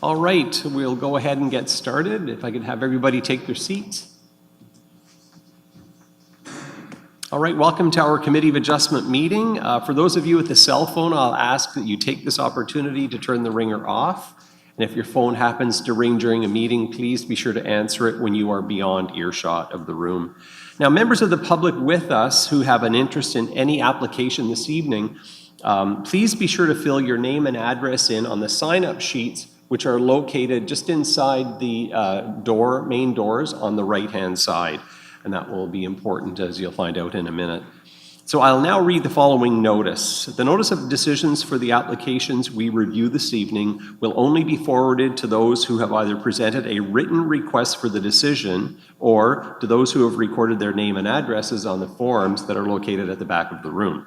All right, we'll go ahead and get started. If I could have everybody take their seats. All right, welcome to our Committee of Adjustment meeting. For those of you with a cell phone, I'll ask that you take this opportunity to turn the ringer off. And if your phone happens to ring during a meeting, please be sure to answer it when you are beyond earshot of the room. Now, members of the public with us who have an interest in any application this evening, please be sure to fill your name and address in on the sign-up sheets, which are located just inside the main doors on the right-hand side. And that will be important, as you'll find out in a minute. So I'll now read the following notice. The notice of decisions for the applications we review this evening will only be forwarded to those who have either presented a written request for the decision or to those who have recorded their name and addresses on the forms that are located at the back of the room.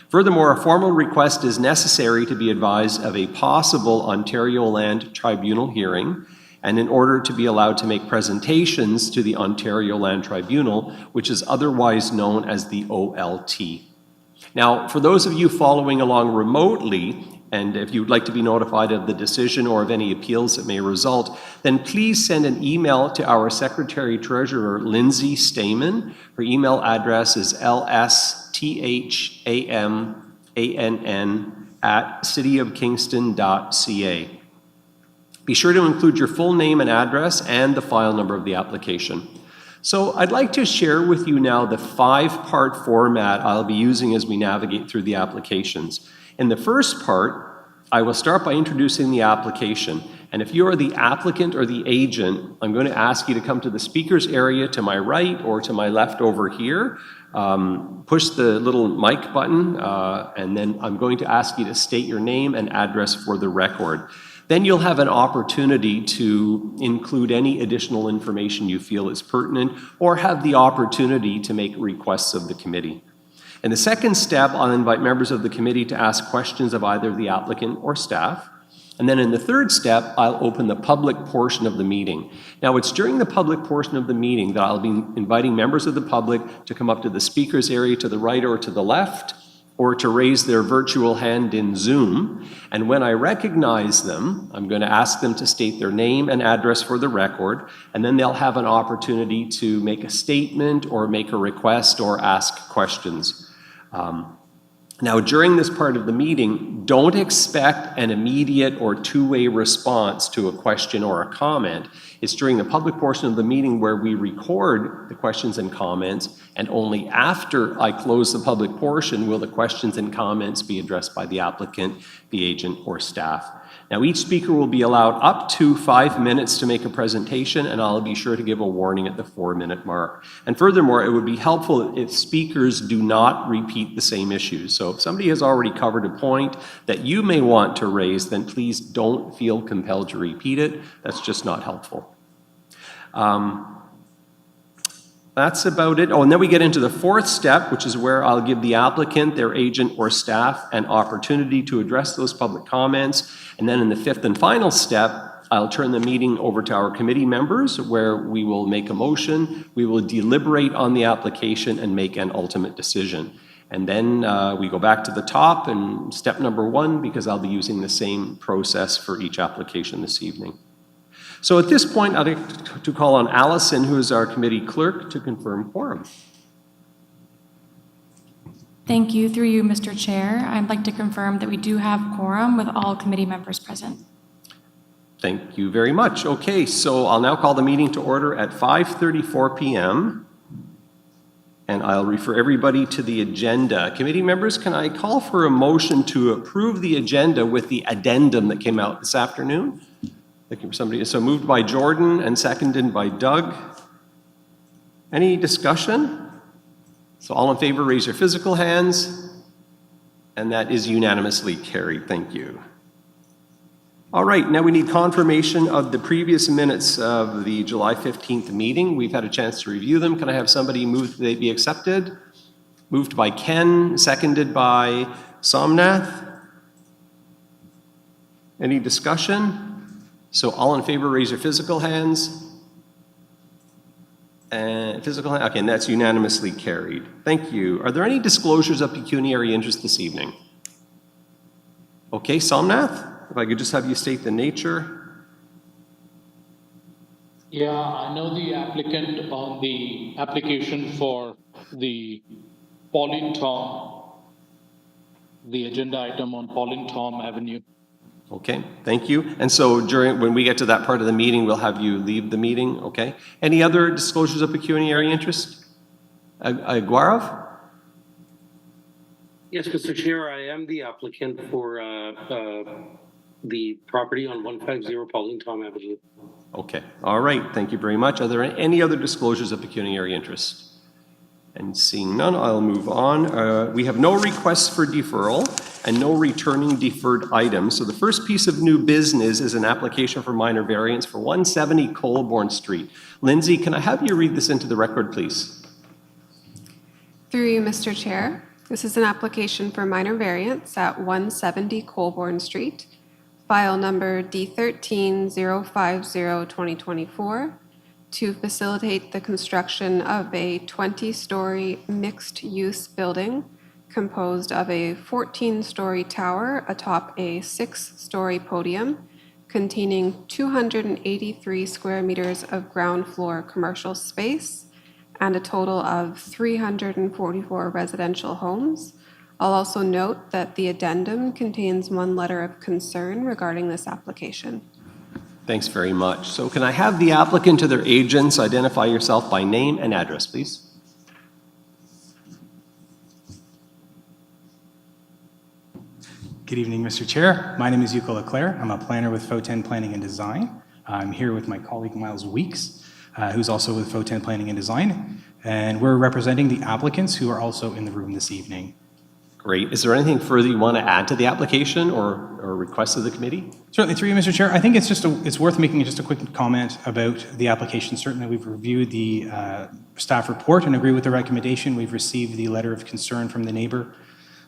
Furthermore, a formal request is necessary to be advised of a possible Ontario Land Tribunal hearing, and in order to be allowed to make presentations to the Ontario Land Tribunal, which is otherwise known as the OLT. Now, for those of you following along remotely, and if you'd like to be notified of the decision or of any appeals that may result, then please send an email to our Secretary-Treasurer, Lindsay Stamen. Her email address is lsthamann@cityofkingston.ca. Be sure to include your full name and address and the file number of the application. So I'd like to share with you now the 5-part format I'll be using as we navigate through the applications. In the first part, I will start by introducing the application. And if you are the applicant or the agent, I'm going to ask you to come to the speaker's area to my right or to my left over here. Push the little mic button, and then I'm going to ask you to state your name and address for the record. Then you'll have an opportunity to include any additional information you feel is pertinent or have the opportunity to make requests of the committee. In the second step, I'll invite members of the committee to ask questions of either the applicant or staff. And then in the third step, I'll open the public portion of the meeting. Now, it's during the public portion of the meeting that I'll be inviting members of the public to come up to the speaker's area to the right or to the left, or to raise their virtual hand in Zoom. And when I recognize them, I'm going to ask them to state their name and address for the record, and then they'll have an opportunity to make a statement or make a request or ask questions. Now, during this part of the meeting, don't expect an immediate or two-way response to a question or a comment. It's during the public portion of the meeting where we record the questions and comments, and only after I close the public portion will the questions and comments be addressed by the applicant, the agent, or staff. Now, each speaker will be allowed up to 5 minutes to make a presentation, and I'll be sure to give a warning at the 4-minute mark. And furthermore, it would be helpful if speakers do not repeat the same issues. So if somebody has already covered a point that you may want to raise, then please don't feel compelled to repeat it. That's just not helpful. That's about it. Oh, and then we get into the fourth step, which is where I'll give the applicant, their agent, or staff an opportunity to address those public comments. And then in the fifth and final step, I'll turn the meeting over to our committee members, where we will make a motion, we will deliberate on the application, and make an ultimate decision. And then we go back to the top and step number 1, because I'll be using the same process for each application this evening. So at this point, I'd like to call on Allison, who is our committee clerk, to confirm quorum. Thank you. Through you, Mr. Chair, I'd like to confirm that we do have quorum with all committee members present. Thank you very much. Okay, so I'll now call the meeting to order at 5:34 p.m. And I'll refer everybody to the agenda. Committee members, can I call for a motion to approve the agenda with the addendum that came out this afternoon? Looking for somebody. So moved by Jordan and seconded by Doug. Any discussion? So all in favor, raise your physical hands. And that is unanimously carried. Thank you. All right, now we need confirmation of the previous minutes of the July 15th meeting. We've had a chance to review them. Can I have somebody move that they be accepted? Moved by Ken, seconded by Somnath. Any discussion? So all in favor, raise your physical hands. And physical hand, okay, and that's unanimously carried. Thank you. Are there any disclosures of pecuniary interest this evening? Okay, Somnath, if I could just have you state the nature. Yeah, I know the applicant on the application for the Pauline Tom, the agenda item on Pauline Tom Avenue. Okay, thank you. And so when we get to that part of the meeting, we'll have you leave the meeting, okay? Any other disclosures of pecuniary interest? Aguarov? Yes, Mr. Chair, I am the applicant for the property on 150 Pauline Tom Avenue. Okay, all right, thank you very much. Are there any other disclosures of pecuniary interest? And seeing none, I'll move on. We have no requests for deferral and no returning deferred items. So the first piece of new business is an application for minor variance for 170 Colborne Street. Lindsay, can I have you read this into the record, please? Through you, Mr. Chair, this is an application for minor variance at 170 Colborne Street, file number D13050-2024, to facilitate the construction of a 20-story mixed-use building composed of a 14-story tower atop a 6-story podium containing 283 square meters of ground floor commercial space and a total of 344 residential homes. I'll also note that the addendum contains one letter of concern regarding this application. Thanks very much. So can I have the applicant or their agents identify yourself by name and address, please? Good evening, Mr. Chair. My name is Yuko Leclerc. I'm a planner with Foten Planning and Design. I'm here with my colleague Miles Weeks, who's also with Foten Planning and Design, and we're representing the applicants who are also in the room this evening. Great. Is there anything further you want to add to the application or request of the committee? Certainly, through you, Mr. Chair. I think it's worth making just a quick comment about the application. Certainly, we've reviewed the staff report and agree with the recommendation. We've received the letter of concern from the neighbor.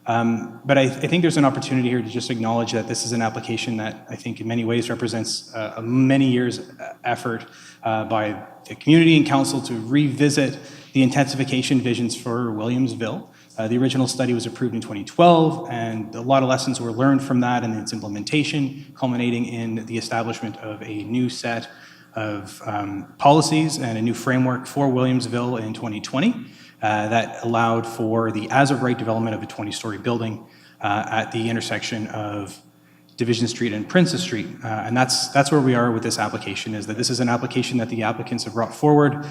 But I think there's an opportunity here to just acknowledge that this is an application that I think in many ways represents a many years effort by the community and council to revisit the intensification visions for Williamsville. The original study was approved in 2012, and a lot of lessons were learned from that and its implementation, culminating in the establishment of a new set of policies and a new framework for Williamsville in 2020 that allowed for the as-of-right development of a 20-story building at the intersection of Division Street and Princess Street. And that's where we are with this application, is that this is an application that the applicants have brought forward,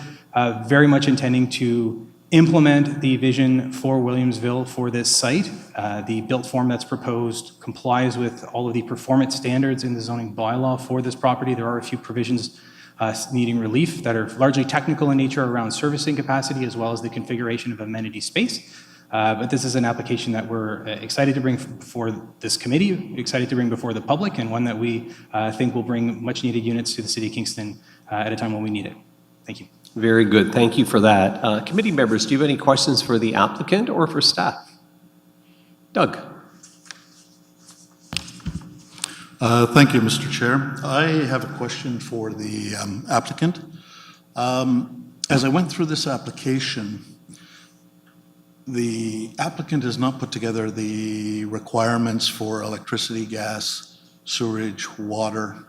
very much intending to implement the vision for Williamsville for this site. The built form that's proposed complies with all of the performance standards in the zoning bylaw for this property. There are a few provisions needing relief that are largely technical in nature around servicing capacity as well as the configuration of amenity space. But this is an application that we're excited to bring before this committee, excited to bring before the public, and one that we think will bring much needed units to the city of Kingston at a time when we need it. Thank you. Very good. Thank you for that. Committee members, do you have any questions for the applicant or for staff? Doug. Thank you, Mr. Chair. I have a question for the applicant. As I went through this application, the applicant has not put together the requirements for electricity, gas, sewerage, water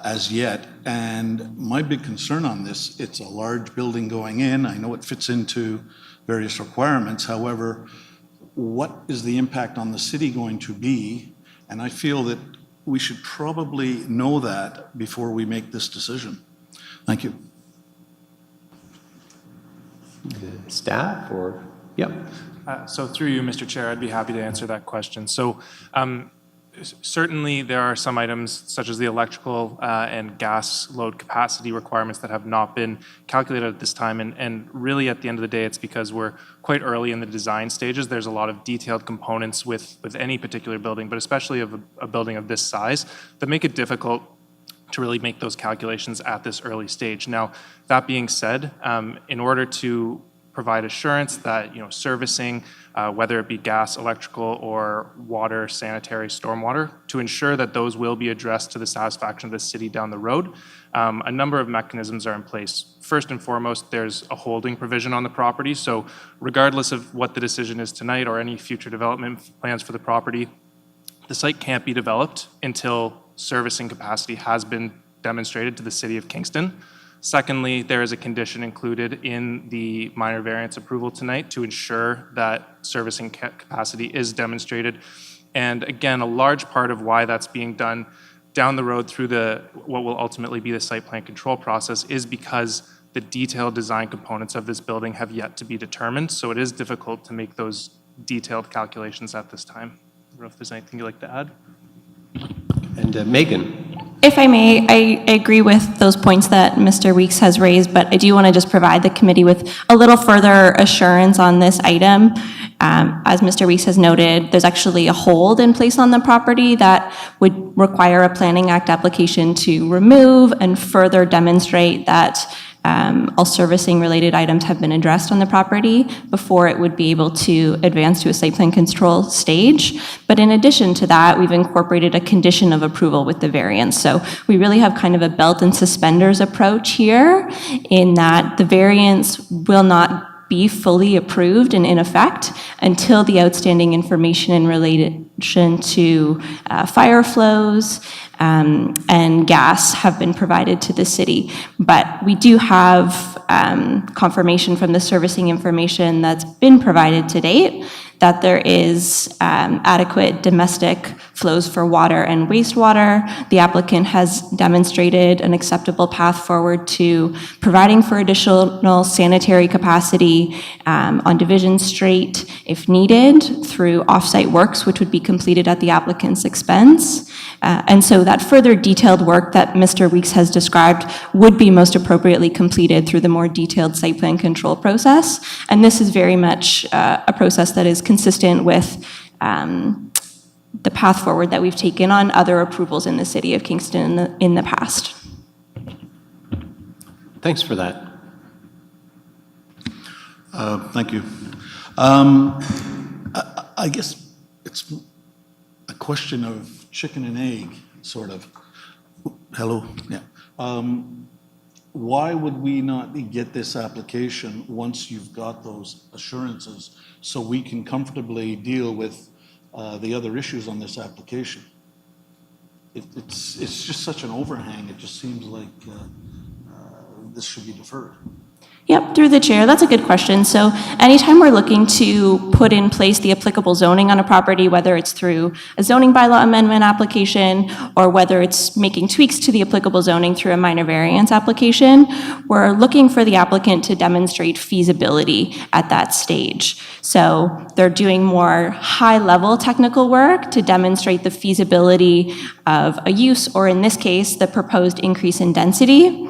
as yet. And my big concern on this, it's a large building going in. I know it fits into various requirements. However, what is the impact on the city going to be? And I feel that we should probably know that before we make this decision. Thank you. The staff or, yep. So through you, Mr. Chair, I'd be happy to answer that question. So certainly there are some items such as the electrical and gas load capacity requirements that have not been calculated at this time. And really at the end of the day, it's because we're quite early in the design stages. There's a lot of detailed components with any particular building, but especially of a building of this size that make it difficult to really make those calculations at this early stage. Now, that being said, in order to provide assurance that servicing, whether it be gas, electrical, or water, sanitary, stormwater, to ensure that those will be addressed to the satisfaction of the city down the road, a number of mechanisms are in place. First and foremost, there's a holding provision on the property. So regardless of what the decision is tonight or any future development plans for the property, the site can't be developed until servicing capacity has been demonstrated to the city of Kingston. Secondly, there is a condition included in the minor variance approval tonight to ensure that servicing capacity is demonstrated. And again, a large part of why that's being done down the road through what will ultimately be the site plan control process is because the detailed design components of this building have yet to be determined. So it is difficult to make those detailed calculations at this time. I don't know if there's anything you'd like to add. And Megan? If I may, I agree with those points that Mr. Weeks has raised, but I do want to just provide the committee with a little further assurance on this item. As Mr. Weeks has noted, there's actually a hold in place on the property that would require a Planning Act application to remove and further demonstrate that all servicing related items have been addressed on the property before it would be able to advance to a site plan control stage. But in addition to that, we've incorporated a condition of approval with the variance. So we really have kind of a belt and suspenders approach here in that the variance will not be fully approved and in effect until the outstanding information in relation to fire flows and gas have been provided to the city. But we do have confirmation from the servicing information that's been provided to date that there is adequate domestic flows for water and wastewater. The applicant has demonstrated an acceptable path forward to providing for additional sanitary capacity on Division Street if needed through off-site works, which would be completed at the applicant's expense. And so that further detailed work that Mr. Weeks has described would be most appropriately completed through the more detailed site plan control process. And this is very much a process that is consistent with the path forward that we've taken on other approvals in the city of Kingston in the past. Thanks for that. Thank you. I guess it's a question of chicken and egg, sort of. Hello? Yeah. Why would we not get this application once you've got those assurances so we can comfortably deal with the other issues on this application? It's just such an overhang. It just seems like this should be deferred. Yep, through the chair, that's a good question. So anytime we're looking to put in place the applicable zoning on a property, whether it's through a zoning bylaw amendment application or whether it's making tweaks to the applicable zoning through a minor variance application, we're looking for the applicant to demonstrate feasibility at that stage. So they're doing more high-level technical work to demonstrate the feasibility of a use, or in this case, the proposed increase in density.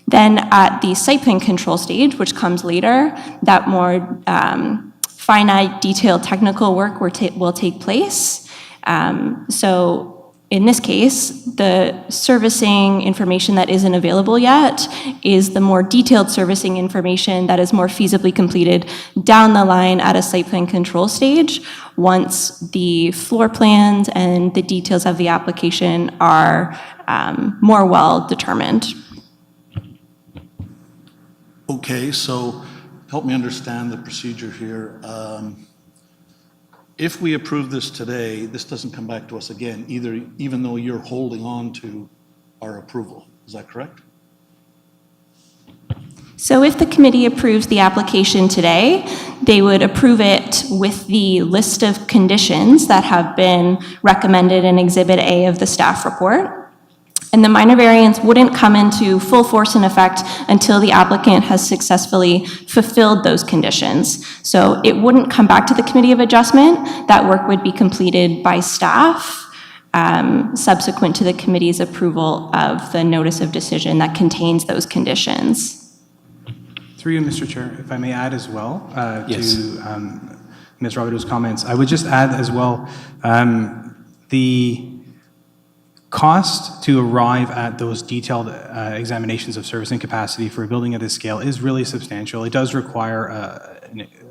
Then at the site plan control stage, which comes later, that more finite, detailed technical work will take place. So in this case, the servicing information that isn't available yet is the more detailed servicing information that is more feasibly completed down the line at a site plan control stage once the floor plans and the details of the application are more well determined. Okay, so help me understand the procedure here. If we approve this today, this doesn't come back to us again, even though you're holding on to our approval. Is that correct? So if the committee approves the application today, they would approve it with the list of conditions that have been recommended in Exhibit A of the staff report. And the minor variance wouldn't come into full force and effect until the applicant has successfully fulfilled those conditions. So it wouldn't come back to the Committee of Adjustment. That work would be completed by staff subsequent to the committee's approval of the notice of decision that contains those conditions. Through you, Mr. Chair, if I may add as well Yes. to Ms. Robideau's comments, I would just add as well the cost to arrive at those detailed examinations of servicing capacity for a building of this scale is really substantial. It does require a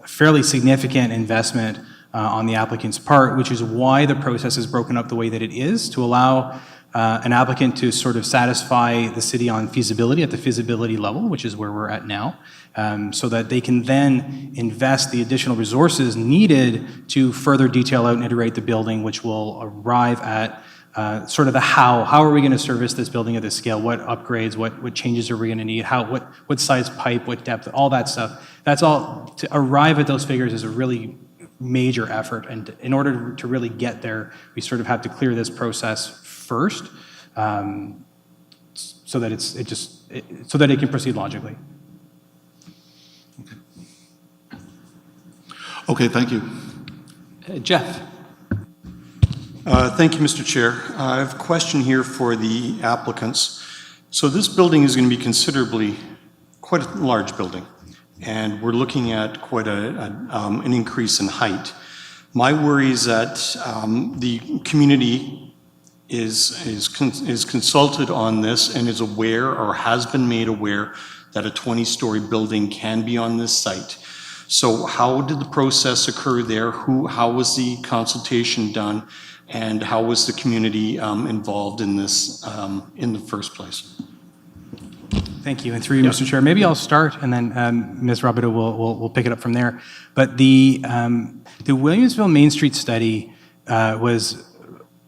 fairly significant investment on the applicant's part, which is why the process is broken up the way that it is, to allow an applicant to sort of satisfy the city on feasibility at the feasibility level, which is where we're at now, so that they can then invest the additional resources needed to further detail out and iterate the building, which will arrive at sort of the how. How are we going to service this building at this scale? What upgrades, what changes are we going to need? What size pipe, what depth, all that stuff. That's all, to arrive at those figures is a really major effort. And in order to really get there, we sort of have to clear this process first so that so that it can proceed logically. Okay, thank you. Jeff? Thank you, Mr. Chair. I have a question here for the applicants. So this building is going to be quite a large building, and we're looking at quite an increase in height. My worry is that the community is consulted on this and is aware or has been made aware that a 20-story building can be on this site. So how did the process occur there? How was the consultation done? And how was the community involved in this in the first place? Thank you, and through you, Mr. Chair. Maybe I'll start, and then Ms. Robideau will pick it up from there. But the Williamsville Main Street study was,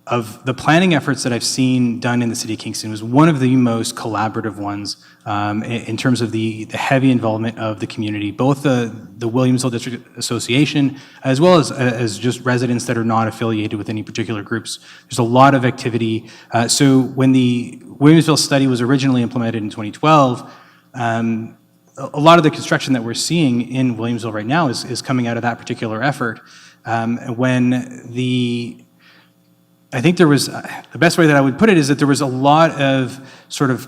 of the planning efforts that I've seen done in the city of Kingston, was one of the most collaborative ones in terms of the heavy involvement of the community, both the Williamsville District Association, as well as just residents that are not affiliated with any particular groups. There's a lot of activity. So when the Williamsville study was originally implemented in 2012, a lot of the construction that we're seeing in Williamsville right now is coming out of that particular effort. I think there was, the best way that I would put it is that there was a lot of sort of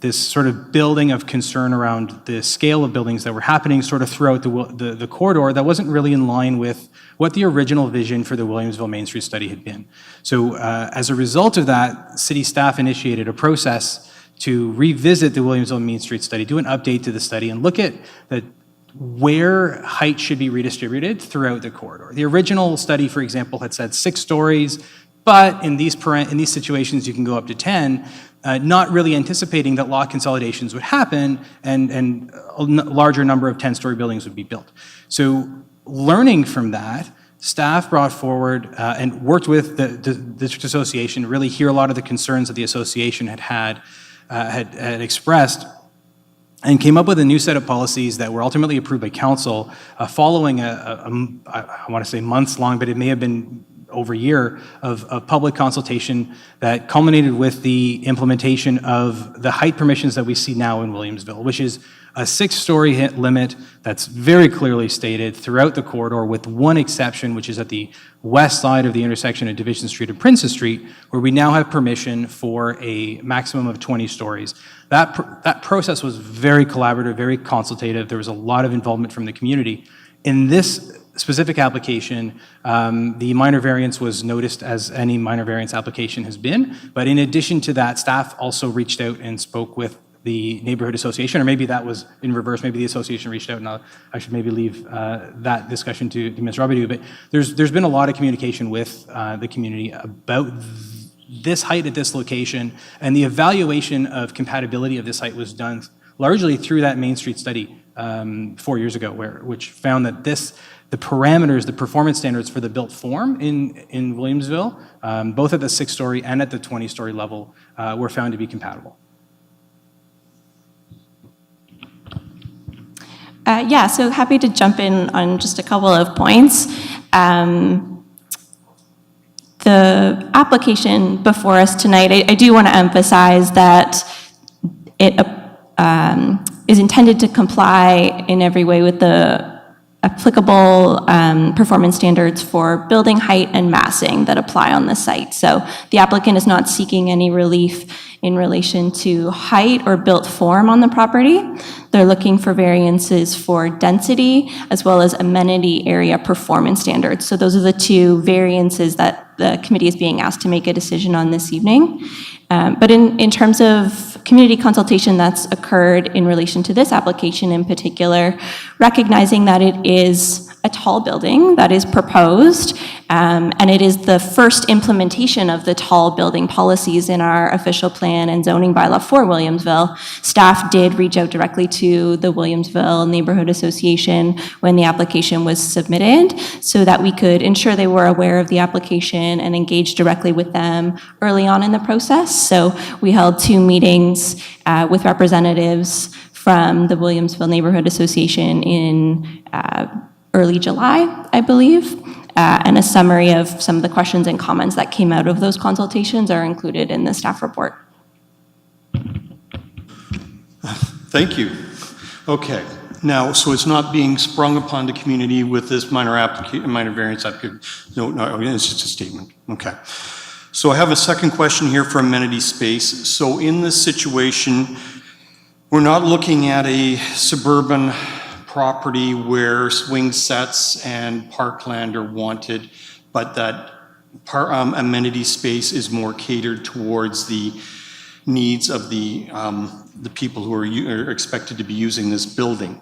this sort of building of concern around the scale of buildings that were happening sort of throughout the corridor that wasn't really in line with what the original vision for the Williamsville Main Street study had been. So as a result of that, city staff initiated a process to revisit the Williamsville Main Street study, do an update to the study, and look at where height should be redistributed throughout the corridor. The original study, for example, had said 6 stories, but in these situations you can go up to 10, not really anticipating that lot consolidations would happen and a larger number of 10-story buildings would be built. So learning from that, staff brought forward and worked with the District Association to really hear a lot of the concerns that the association had expressed, and came up with a new set of policies that were ultimately approved by council following I want to say months long, but it may have been over a year of public consultation that culminated with the implementation of the height permissions that we see now in Williamsville, which is a 6-story limit that's very clearly stated throughout the corridor, with one exception, which is at the west side of the intersection of Division Street and Princess Street, where we now have permission for a maximum of 20 stories. That process was very collaborative, very consultative. There was a lot of involvement from the community. In this specific application, the minor variance was noticed as any minor variance application has been, but in addition to that, staff also reached out and spoke with the neighborhood association, or maybe that was in reverse. Maybe the association reached out, and I should maybe leave that discussion to Ms. Robideau. But there's been a lot of communication with the community about this height at this location, and the evaluation of compatibility of this height was done largely through that Main Street study 4 years ago, which found that the parameters, the performance standards for the built form in Williamsville, both at the 6-story and at the 20-story level, were found to be compatible. Yeah, so happy to jump in on just a couple of points. The application before us tonight, I do want to emphasize that it is intended to comply in every way with the applicable performance standards for building height and massing that apply on the site. So the applicant is not seeking any relief in relation to height or built form on the property. They're looking for variances for density as well as amenity area performance standards. So those are the two variances that the committee is being asked to make a decision on this evening. But in terms of community consultation that's occurred in relation to this application in particular, recognizing that it is a tall building that is proposed, and it is the first implementation of the tall building policies in our official plan and zoning bylaw for Williamsville. Staff did reach out directly to the Williamsville Neighborhood Association when the application was submitted so that we could ensure they were aware of the application and engage directly with them early on in the process. So we held 2 meetings with representatives from the Williamsville Neighborhood Association in early July, I believe, and a summary of some of the questions and comments that came out of those consultations are included in the staff report. Thank you. Okay. Now, so it's not being sprung upon the community with this minor variance application? No, it's just a statement. Okay. So I have a second question here for amenity space. So in this situation, we're not looking at a suburban property where swing sets and parkland are wanted, but that amenity space is more catered towards the needs of the people who are expected to be using this building.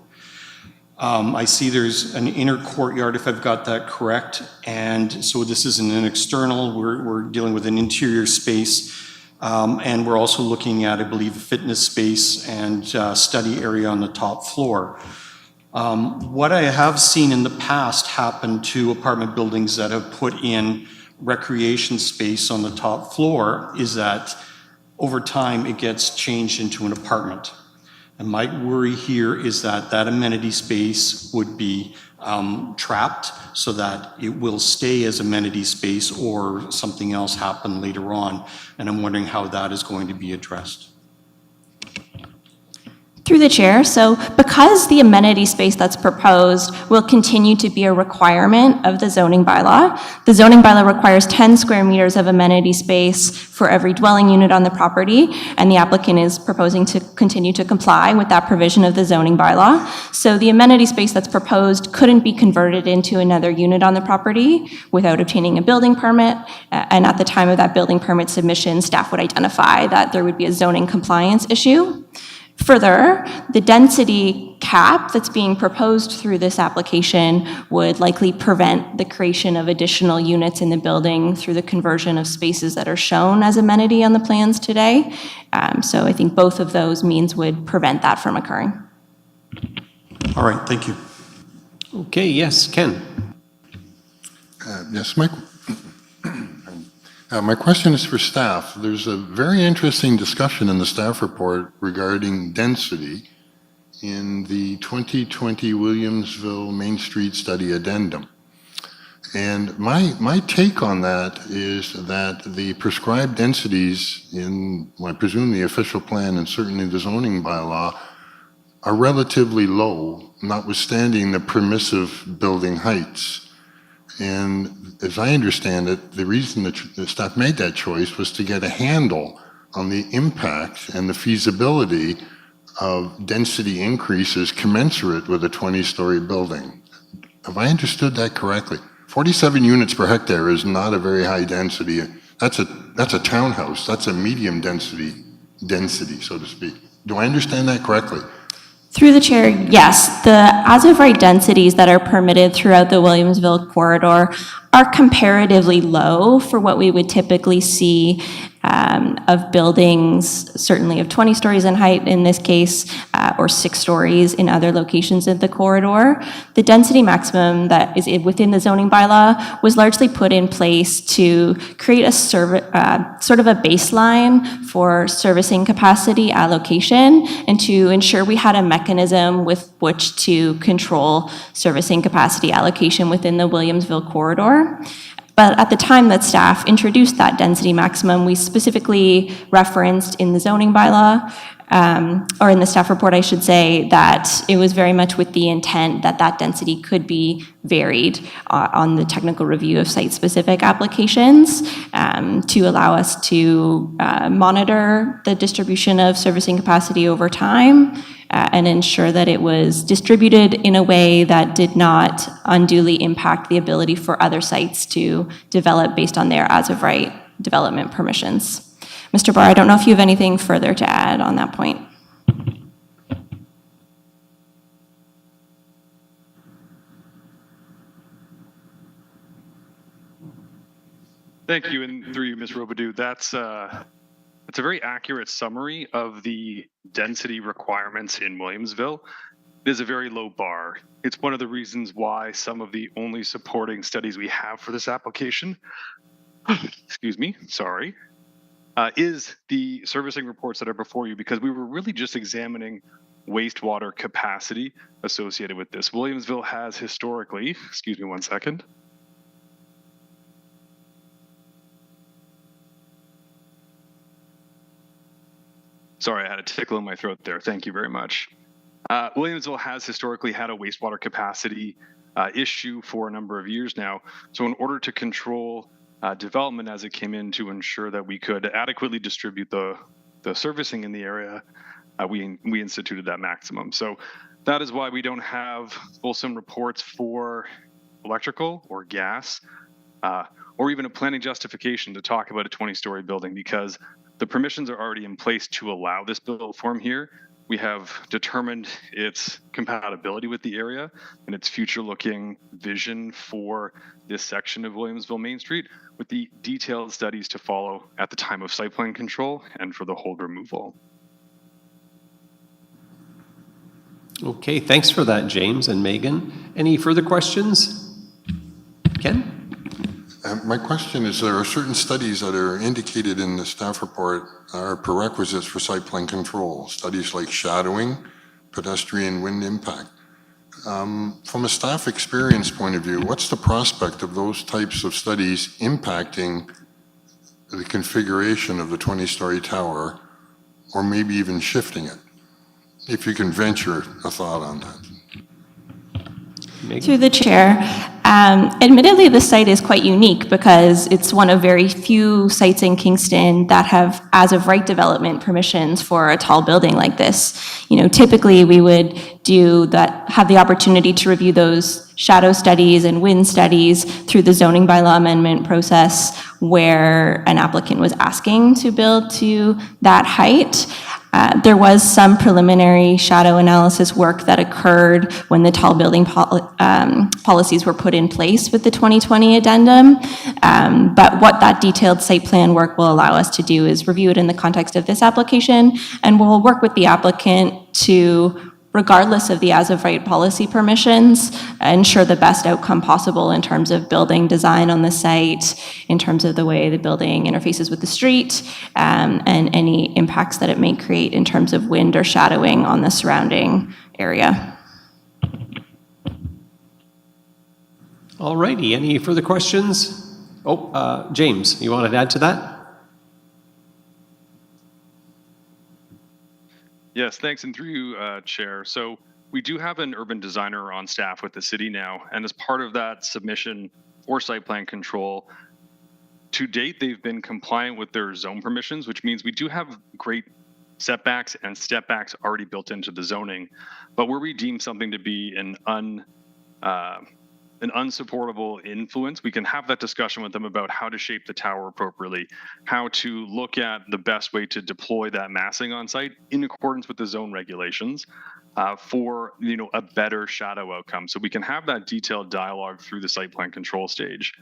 I see there's an inner courtyard, if I've got that correct, and so this isn't an external, we're dealing with an interior space, and we're also looking at, I believe, a fitness space and study area on the top floor. What I have seen in the past happen to apartment buildings that have put in recreation space on the top floor is that over time it gets changed into an apartment. And my worry here is that that amenity space would be trapped so that it will stay as amenity space or something else happen later on. And I'm wondering how that is going to be addressed. Through the chair, so because the amenity space that's proposed will continue to be a requirement of the zoning bylaw requires 10 square meters of amenity space for every dwelling unit on the property, and the applicant is proposing to continue to comply with that provision of the zoning bylaw. So the amenity space that's proposed couldn't be converted into another unit on the property without obtaining a building permit, and at the time of that building permit submission, staff would identify that there would be a zoning compliance issue. Further, the density cap that's being proposed through this application would likely prevent the creation of additional units in the building through the conversion of spaces that are shown as amenity on the plans today. So I think both of those means would prevent that from occurring. All right, thank you. Okay, yes, Ken. Yes, my question is for staff. There's a very interesting discussion in the staff report regarding density in the 2020 Williamsville Main Street Study Addendum. And my take on that is that the prescribed densities in, well, I presume the official plan and certainly the zoning bylaw are relatively low, notwithstanding the permissive building heights. And as I understand it, the reason that the staff made that choice was to get a handle on the impact and the feasibility of density increases commensurate with a 20-story building. Have I understood that correctly? 47 units per hectare is not a very high density. That's a townhouse. That's a medium density, so to speak. Do I understand that correctly? Through the chair, yes. The as-of-right densities that are permitted throughout the Williamsville corridor are comparatively low for what we would typically see of buildings, certainly of 20 stories in height in this case, or 6 stories in other locations of the corridor. The density maximum that is within the zoning bylaw was largely put in place to create a sort of a baseline for servicing capacity allocation and to ensure we had a mechanism with which to control servicing capacity allocation within the Williamsville corridor. But at the time that staff introduced that density maximum, we specifically referenced in the zoning bylaw, or in the staff report, I should say, that it was very much with the intent that that density could be varied on the technical review of site-specific applications to allow us to monitor the distribution of servicing capacity over time and ensure that it was distributed in a way that did not unduly impact the ability for other sites to develop based on their as-of-right development permissions. Mr. Barr, I don't know if you have anything further to add on that point. Thank you, and through you, Ms. Robidoux. That's a very accurate summary of the density requirements in Williamsville. It is a very low bar. It's one of the reasons why some of the only supporting studies we have for this application, excuse me, sorry, is the servicing reports that are before you, because we were really just examining wastewater capacity associated with this. Williamsville has historically, excuse me one second. Sorry, I had a tickle in my throat there. Thank you very much. Williamsville has historically had a wastewater capacity issue for a number of years now. So in order to control development as it came in to ensure that we could adequately distribute the servicing in the area, we instituted that maximum. So that is why we don't have fulsome reports for electrical or gas, or even a planning justification to talk about a 20-story building, because the permissions are already in place to allow this build form here. We have determined its compatibility with the area and its future-looking vision for this section of Williamsville Main Street, with the detailed studies to follow at the time of site plan control and for the hold removal. Okay, thanks for that, James and Megan. Any further questions? Ken? My question is, there are certain studies that are indicated in the staff report are prerequisites for site plan control, studies like shadowing, pedestrian wind impact. From a staff experience point of view, what's the prospect of those types of studies impacting the configuration of the 20-story tower, or maybe even shifting it? If you can venture a thought on that. Through the chair, admittedly, the site is quite unique because it's one of very few sites in Kingston that have as of right development permissions for a tall building like this. You know, typically we would have the opportunity to review those shadow studies and wind studies through the zoning bylaw amendment process where an applicant was asking to build to that height. There was some preliminary shadow analysis work that occurred when the tall building policies were put in place with the 2020 addendum. But what that detailed site plan work will allow us to do is review it in the context of this application, and we'll work with the applicant to, regardless of the as-of-right policy permissions, ensure the best outcome possible in terms of building design on the site, in terms of the way the building interfaces with the street, and any impacts that it may create in terms of wind or shadowing on the surrounding area. All righty, any further questions? Oh, James, you wanted to add to that? Yes, thanks, and through you, Chair. So we do have an urban designer on staff with the city now, and as part of that submission for site plan control, to date, they've been compliant with their zone permissions, which means we do have great setbacks and stepbacks already built into the zoning. But where we deem something to be an unsupportable influence, we can have that discussion with them about how to shape the tower appropriately, how to look at the best way to deploy that massing on site in accordance with the zone regulations for a better shadow outcome. So we can have that detailed dialogue through the site plan control stage.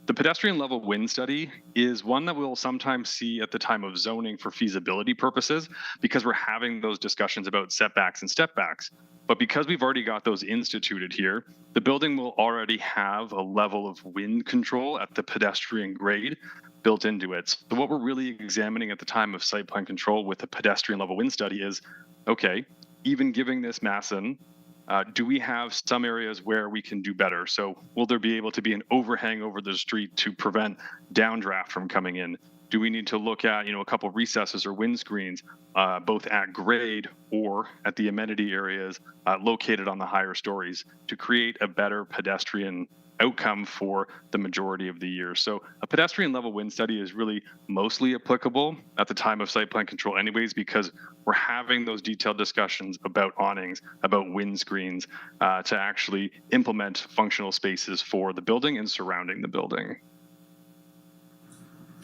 The pedestrian level wind study is one that we'll sometimes see at the time of zoning for feasibility purposes, because we're having those discussions about setbacks and stepbacks. But because we've already got those instituted here, the building will already have a level of wind control at the pedestrian grade built into it. So what we're really examining at the time of site plan control with the pedestrian level wind study is, okay, even giving this massing, do we have some areas where we can do better? So will there be able to be an overhang over the street to prevent downdraft from coming in? Do we need to look at, a couple of recesses or windscreens, both at grade or at the amenity areas located on the higher stories to create a better pedestrian outcome for the majority of the year? So a pedestrian level wind study is really mostly applicable at the time of site plan control anyways, because we're having those detailed discussions about awnings, about windscreens to actually implement functional spaces for the building and surrounding the building.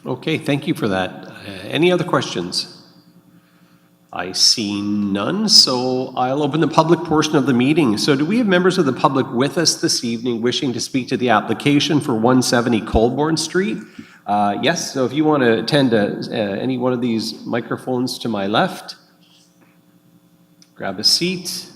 Okay, thank you for that. Any other questions? I see none, so I'll open the public portion of the meeting. So do we have members of the public with us this evening wishing to speak to the application for 170 Colborne Street? Yes, so if you want to attend any one of these microphones to my left, grab a seat.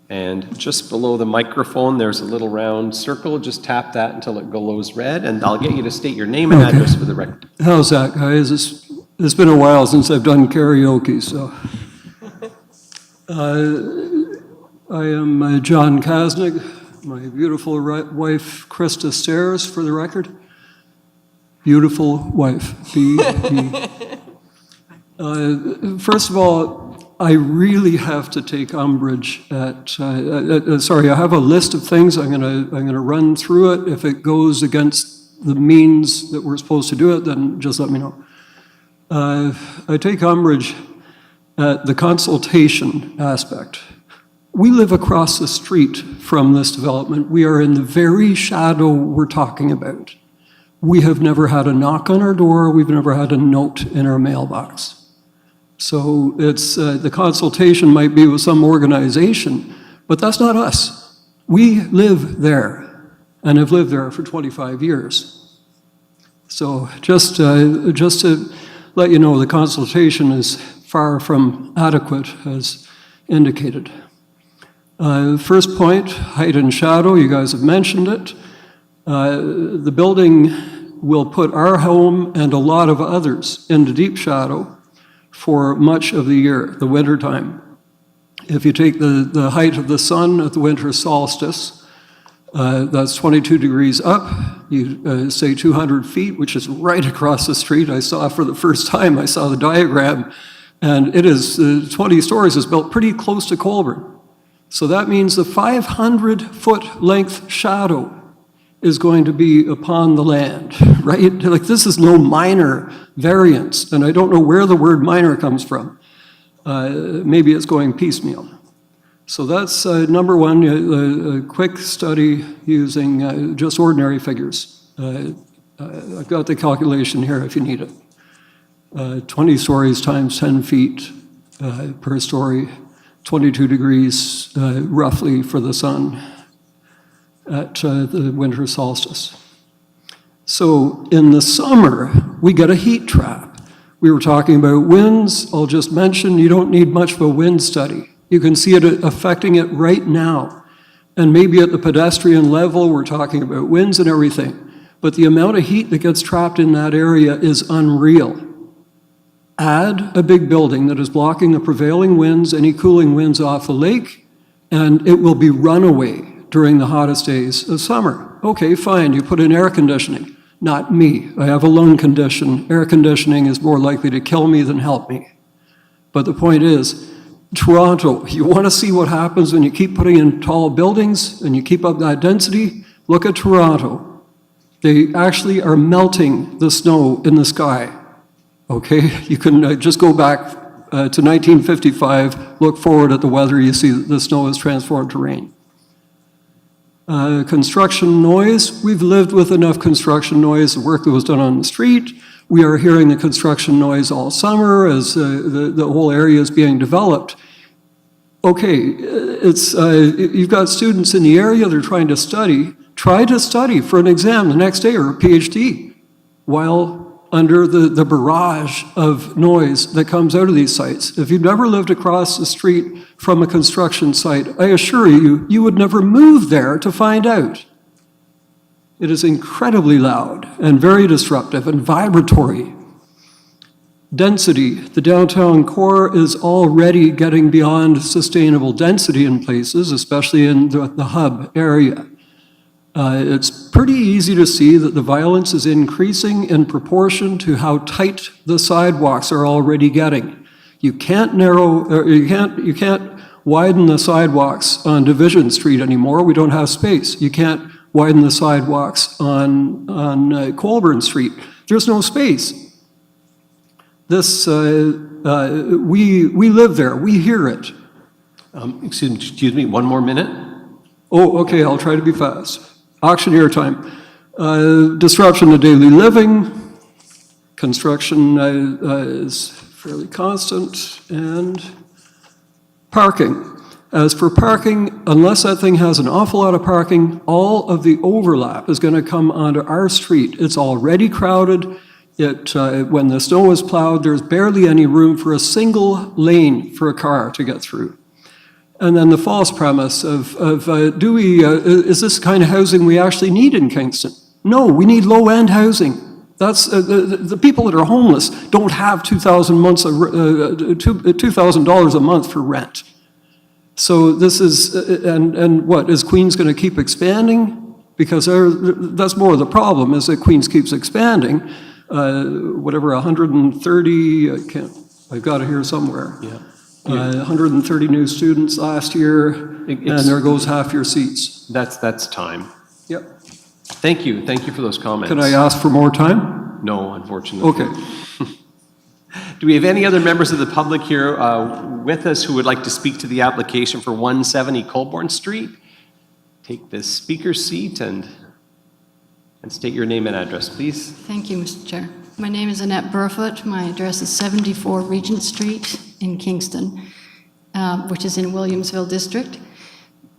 And just below the microphone, there's a little round circle. Just tap that until it glows red, and I'll get you to state your name and address for the record. How's that, guys? It's been a while since I've done karaoke, so. I am John Kasnick, my beautiful wife, Krista Stairs, for the record. Beautiful wife. First of all, I really have to take umbrage at, sorry, I have a list of things. I'm gonna run through it. If it goes against the means that we're supposed to do it, then just let me know. I take umbrage at the consultation aspect. We live across the street from this development. We are in the very shadow we're talking about. We have never had a knock on our door. We've never had a note in our mailbox. So it's, the consultation might be with some organization, but that's not us. We live there and have lived there for 25 years. So just to let you know, the consultation is far from adequate as indicated. First point, height and shadow, you guys have mentioned it. The building will put our home and a lot of others into deep shadow for much of the year, the winter time. If you take the height of the sun at the winter solstice, that's 22 degrees up. You say 200 feet, which is right across the street. I saw for the first time, I saw the diagram, and it is 20 stories. It's built pretty close to Colburn. So that means the 500-foot length shadow is going to be upon the land, right? Like, this is no minor variance, and I don't know where the word minor comes from. Maybe it's going piecemeal. So that's number one, a quick study using just ordinary figures. I've got the calculation here if you need it. 20 stories times 10 feet per story, 22 degrees roughly for the sun at the winter solstice. So in the summer, we get a heat trap. We were talking about winds. I'll just mention you don't need much of a wind study. You can see it affecting it right now. And maybe at the pedestrian level, we're talking about winds and everything. But the amount of heat that gets trapped in that area is unreal. Add a big building that is blocking the prevailing winds, any cooling winds off the lake, and it will be runaway during the hottest days of summer. Okay, fine, you put in air conditioning. Not me. I have a lung condition. Air conditioning is more likely to kill me than help me. But the point is, Toronto, you want to see what happens when you keep putting in tall buildings and you keep up that density? Look at Toronto. They actually are melting the snow in the sky. Okay, you can just go back to 1955, look forward at the weather, you see that the snow is transformed to rain. Construction noise, we've lived with enough construction noise, the work that was done on the street. We are hearing the construction noise all summer as the whole area is being developed. Okay, you've got students in the area, they're trying to study. Try to study for an exam the next day or a PhD while under the barrage of noise that comes out of these sites. If you've never lived across the street from a construction site, I assure you, you would never move there to find out. It is incredibly loud and very disruptive and vibratory. Density, the downtown core is already getting beyond sustainable density in places, especially in the hub area. It's pretty easy to see that the violence is increasing in proportion to how tight the sidewalks are already getting. You can't you can't widen the sidewalks on Division Street anymore. We don't have space. You can't widen the sidewalks on Colburn Street. There's no space. This we live there. We hear it. Excuse me, one more minute. Oh, okay. I'll try to be fast. Auctioneer time. Disruption to daily living. Construction is fairly constant. And parking. As for parking, unless that thing has an awful lot of parking, all of the overlap is going to come onto our street. It's already crowded. When the snow is plowed, there's barely any room for a single lane for a car to get through. And then the false premise of is this the kind of housing we actually need in Kingston? No, we need low-end housing. That's the people that are homeless don't have $2,000 a month for rent. So this is, and what, is Queens going to keep expanding? Because that's more of the problem, is that Queens keeps expanding. 130, I've got it here somewhere. Yeah. 130 new students last year, and there goes half your seats. That's time. Yep. Thank you for those comments. Can I ask for more time? No, unfortunately. Okay. Do we have any other members of the public here with us who would like to speak to the application for 170 Colborne Street? Take the speaker's seat and state your name and address, please. Thank you, Mr. Chair. My name is Annette Burfoot. My address is 74 Regent Street in Kingston, which is in Williamsville District.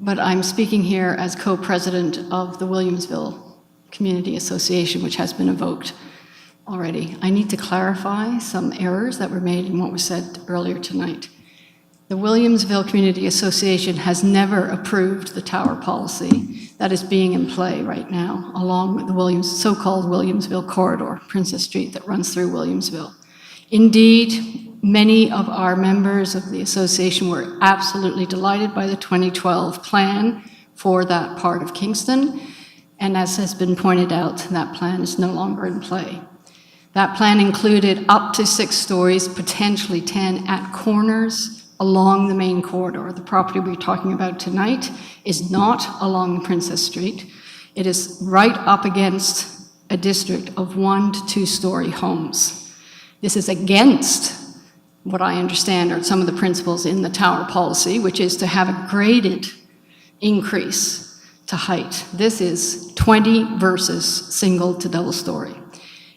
But I'm speaking here as co-president of the Williamsville Community Association, which has been evoked already. I need to clarify some errors that were made in what was said earlier tonight. The Williamsville Community Association has never approved the tower policy that is being in play right now, along with the so-called Williamsville corridor, Princess Street, that runs through Williamsville. Indeed, many of our members of the association were absolutely delighted by the 2012 plan for that part of Kingston, and as has been pointed out, that plan is no longer in play. That plan included up to 6 stories, potentially 10 at corners along the main corridor. The property we're talking about tonight is not along Princess Street. It is right up against a district of 1 to 2 story homes. This is against what I understand are some of the principles in the tower policy, which is to have a graded increase to height. This is 20 versus single to double story.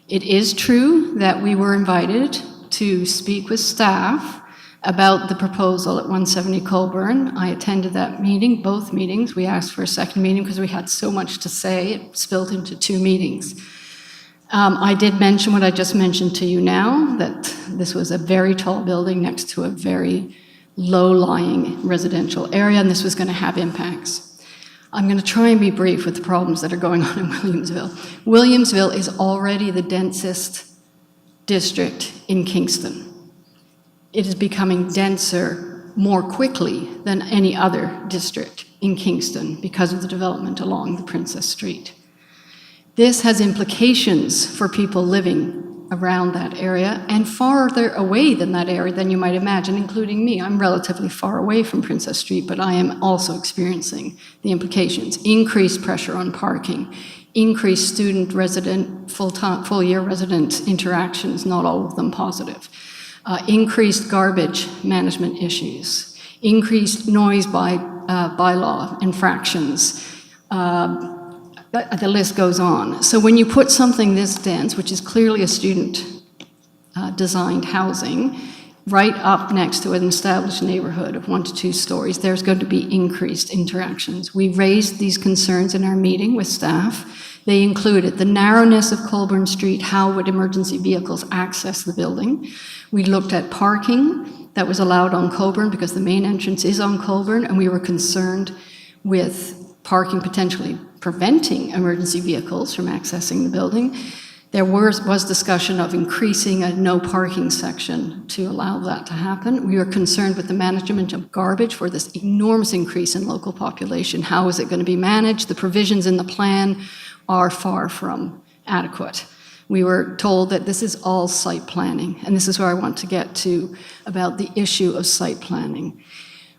It is true that we were invited to speak with staff about the proposal at 170 Colborne. I attended that meeting, both meetings. We asked for a second meeting because we had so much to say. It spilled into 2 meetings. I did mention what I just mentioned to you now, that this was a very tall building next to a very low-lying residential area, and this was going to have impacts. I'm going to try and be brief with the problems that are going on in Williamsville. Williamsville is already the densest district in Kingston. It is becoming denser more quickly than any other district in Kingston because of the development along the Princess Street. This has implications for people living around that area and farther away than that area than you might imagine, including me. I'm relatively far away from Princess Street, but I am also experiencing the implications. Increased pressure on parking, increased student-resident, full-year resident interactions, not all of them positive. Increased garbage management issues, increased noise bylaw infractions. The list goes on. So when you put something this dense, which is clearly a student-designed housing, right up next to an established neighborhood of 1 to 2 stories, there's going to be increased interactions. We raised these concerns in our meeting with staff. They included the narrowness of Colborne Street. How would emergency vehicles access the building? We looked at parking that was allowed on Colborne because the main entrance is on Colborne, and we were concerned with parking potentially preventing emergency vehicles from accessing the building. There was discussion of increasing a no parking section to allow that to happen. We were concerned with the management of garbage for this enormous increase in local population. How is it going to be managed? The provisions in the plan are far from adequate. We were told that this is all site planning, and this is where I want to get to about the issue of site planning.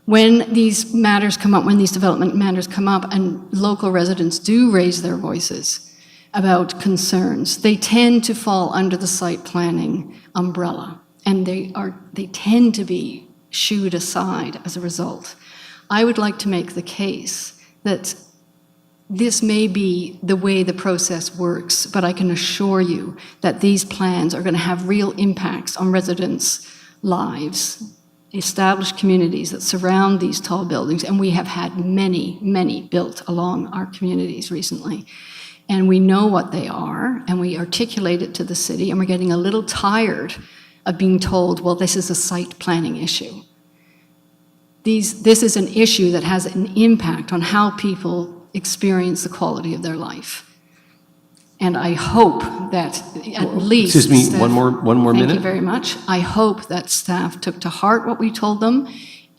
When these matters come up, when these development matters come up, and local residents do raise their voices about concerns, they tend to fall under the site planning umbrella, and they tend to be shooed aside as a result. I would like to make the case that this may be the way the process works, but I can assure you that these plans are going to have real impacts on residents' lives established communities that surround these tall buildings, and we have had many, many built along our communities recently. And we know what they are, and we articulate it to the city, and we're getting a little tired of being told, well, this is a site planning issue. This is an issue that has an impact on how people experience the quality of their life. And I hope that at least... Excuse me, staff- one more minute. Thank you very much. I hope that staff took to heart what we told them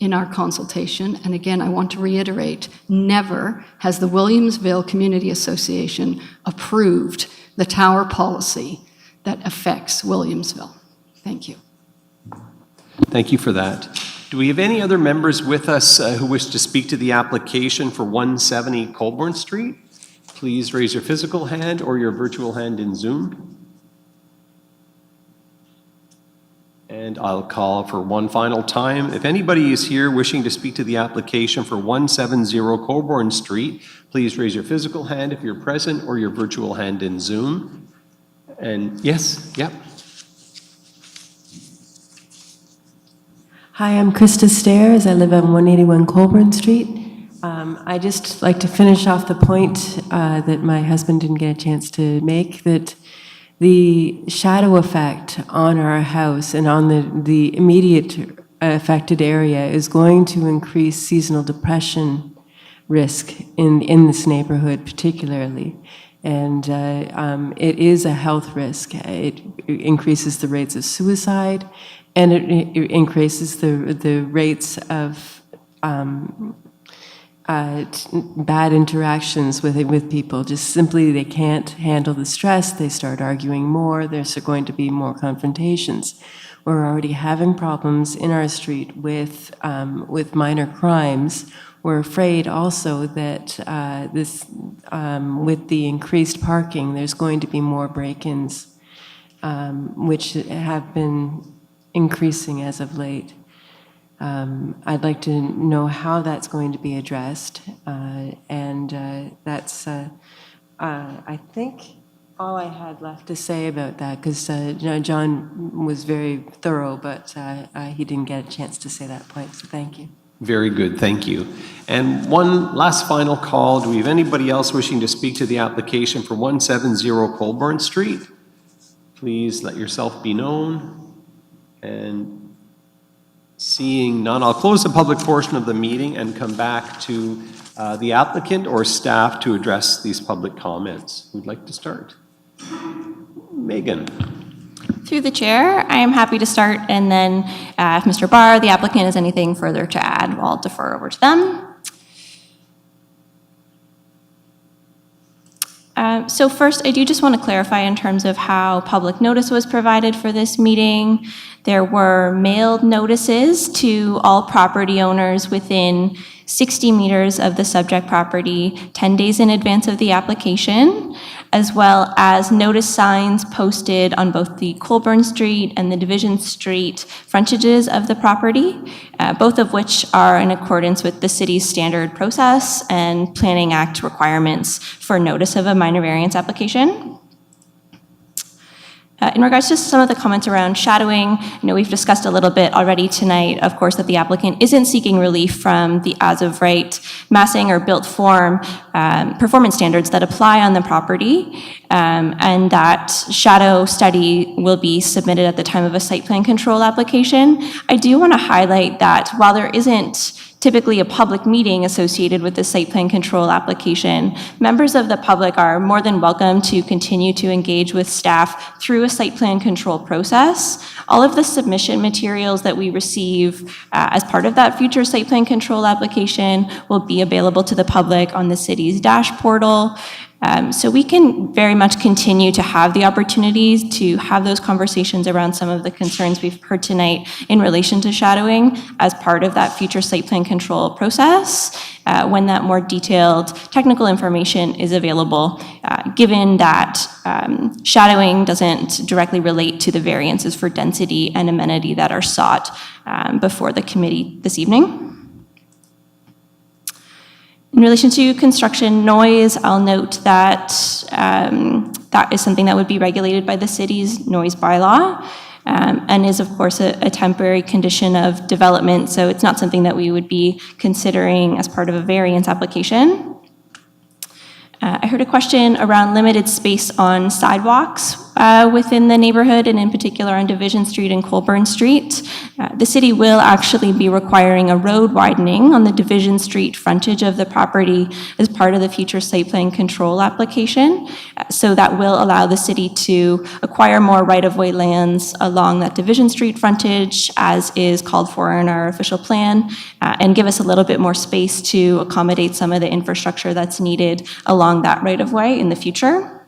in our consultation. And again, I want to reiterate, never has the Williamsville Community Association approved the tower policy that affects Williamsville. Thank you. Thank you for that. Do we have any other members with us who wish to speak to the application for 170 Colborne Street? Please raise your physical hand or your virtual hand in Zoom. And I'll call for one final time. If anybody is here wishing to speak to the application for 170 Colborne Street, please raise your physical hand if you're present or your virtual hand in Zoom. And yes, yep. Hi, I'm Krista Stairs. I live on 181 Colburn Street. I just like to finish off the point that my husband didn't get a chance to make, that the shadow effect on our house and on the immediate affected area is going to increase seasonal depression risk in this neighborhood particularly. And it is a health risk. It increases the rates of suicide, and it increases the rates of bad interactions with people. Just simply, they can't handle the stress. They start arguing more. There's going to be more confrontations. We're already having problems in our street with minor crimes. We're afraid also that with the increased parking, there's going to be more break-ins, which have been increasing as of late. I'd like to know how that's going to be addressed, and that's, I think, all I had left to say about that, because John was very thorough, but he didn't get a chance to say that point, so thank you. Very good, thank you. And one last final call. Do we have anybody else wishing to speak to the application for 170 Colborne Street? Please let yourself be known. And seeing none, I'll close the public portion of the meeting and come back to the applicant or staff to address these public comments. Who'd like to start? Megan. Through the chair, I am happy to start, and then if Mr. Barr, the applicant, has anything further to add, I'll defer over to them. So first, I do just want to clarify in terms of how public notice was provided for this meeting. There were mailed notices to all property owners within 60 meters of the subject property 10 days in advance of the application, as well as notice signs posted on both the Colborne Street and the Division Street frontages of the property, both of which are in accordance with the city's standard process and Planning Act requirements for notice of a minor variance application. In regards to some of the comments around shadowing, I know we've discussed a little bit already tonight, of course, that the applicant isn't seeking relief from the as-of-right massing or built form performance standards that apply on the property, and that shadow study will be submitted at the time of a site plan control application. I do want to highlight that while there isn't typically a public meeting associated with the site plan control application, members of the public are more than welcome to continue to engage with staff through a site plan control process. All of the submission materials that we receive as part of that future site plan control application will be available to the public on the city's dash portal. So we can very much continue to have the opportunities to have those conversations around some of the concerns we've heard tonight in relation to shadowing as part of that future site plan control process when that more detailed technical information is available, given that shadowing doesn't directly relate to the variances for density and amenity that are sought before the committee this evening. In relation to construction noise, I'll note that that is something that would be regulated by the city's noise bylaw. and is, of course, a temporary condition of development, so it's not something that we would be considering as part of a variance application. I heard a question around limited space on sidewalks within the neighborhood, and in particular on Division Street and Colburn Street. The city will actually be requiring a road widening on the Division Street frontage of the property as part of the future site plan control application. So that will allow the city to acquire more right-of-way lands along that Division Street frontage, as is called for in our official plan, and give us a little bit more space to accommodate some of the infrastructure that's needed along that right-of-way in the future.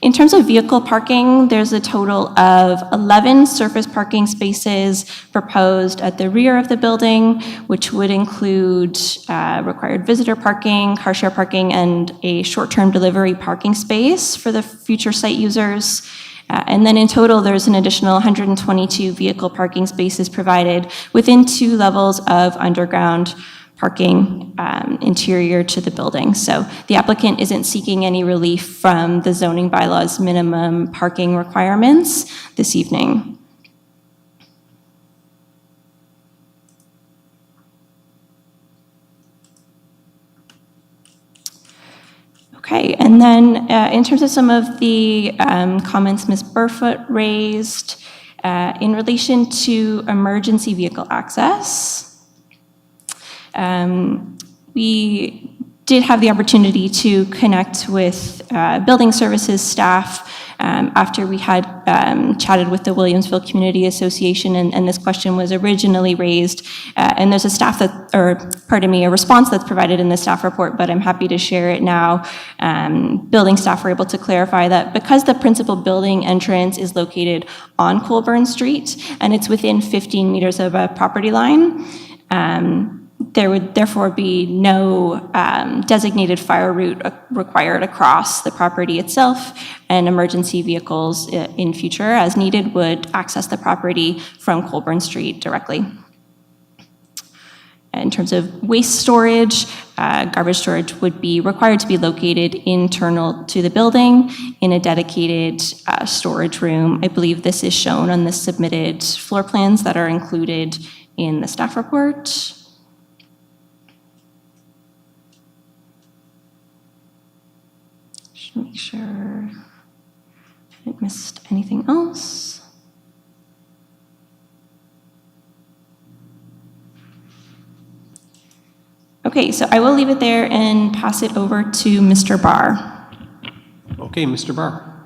In terms of vehicle parking, there's a total of 11 surface parking spaces proposed at the rear of the building, which would include required visitor parking, car share parking, and a short-term delivery parking space for the future site users. And then in total, there's an additional 122 vehicle parking spaces provided within 2 levels of underground parking interior to the building. So the applicant isn't seeking any relief from the zoning bylaws minimum parking requirements this evening. Okay, and then in terms of some of the comments Ms. Burfoot raised in relation to emergency vehicle access, we did have the opportunity to connect with building services staff after we had chatted with the Williamsville Community Association, and this question was originally raised. And there's a response that's provided in the staff report, but I'm happy to share it now. Building staff were able to clarify that because the principal building entrance is located on Colburn Street and it's within 15 meters of a property line, there would therefore be no designated fire route required across the property itself, and emergency vehicles in future, as needed, would access the property from Colburn Street directly. In terms of waste storage, garbage storage would be required to be located internal to the building in a dedicated storage room. I believe this is shown on the submitted floor plans that are included in the staff report. Make sure I haven't missed anything else. Okay, so I will leave it there and pass it over to Mr. Barr. Okay, Mr. Barr.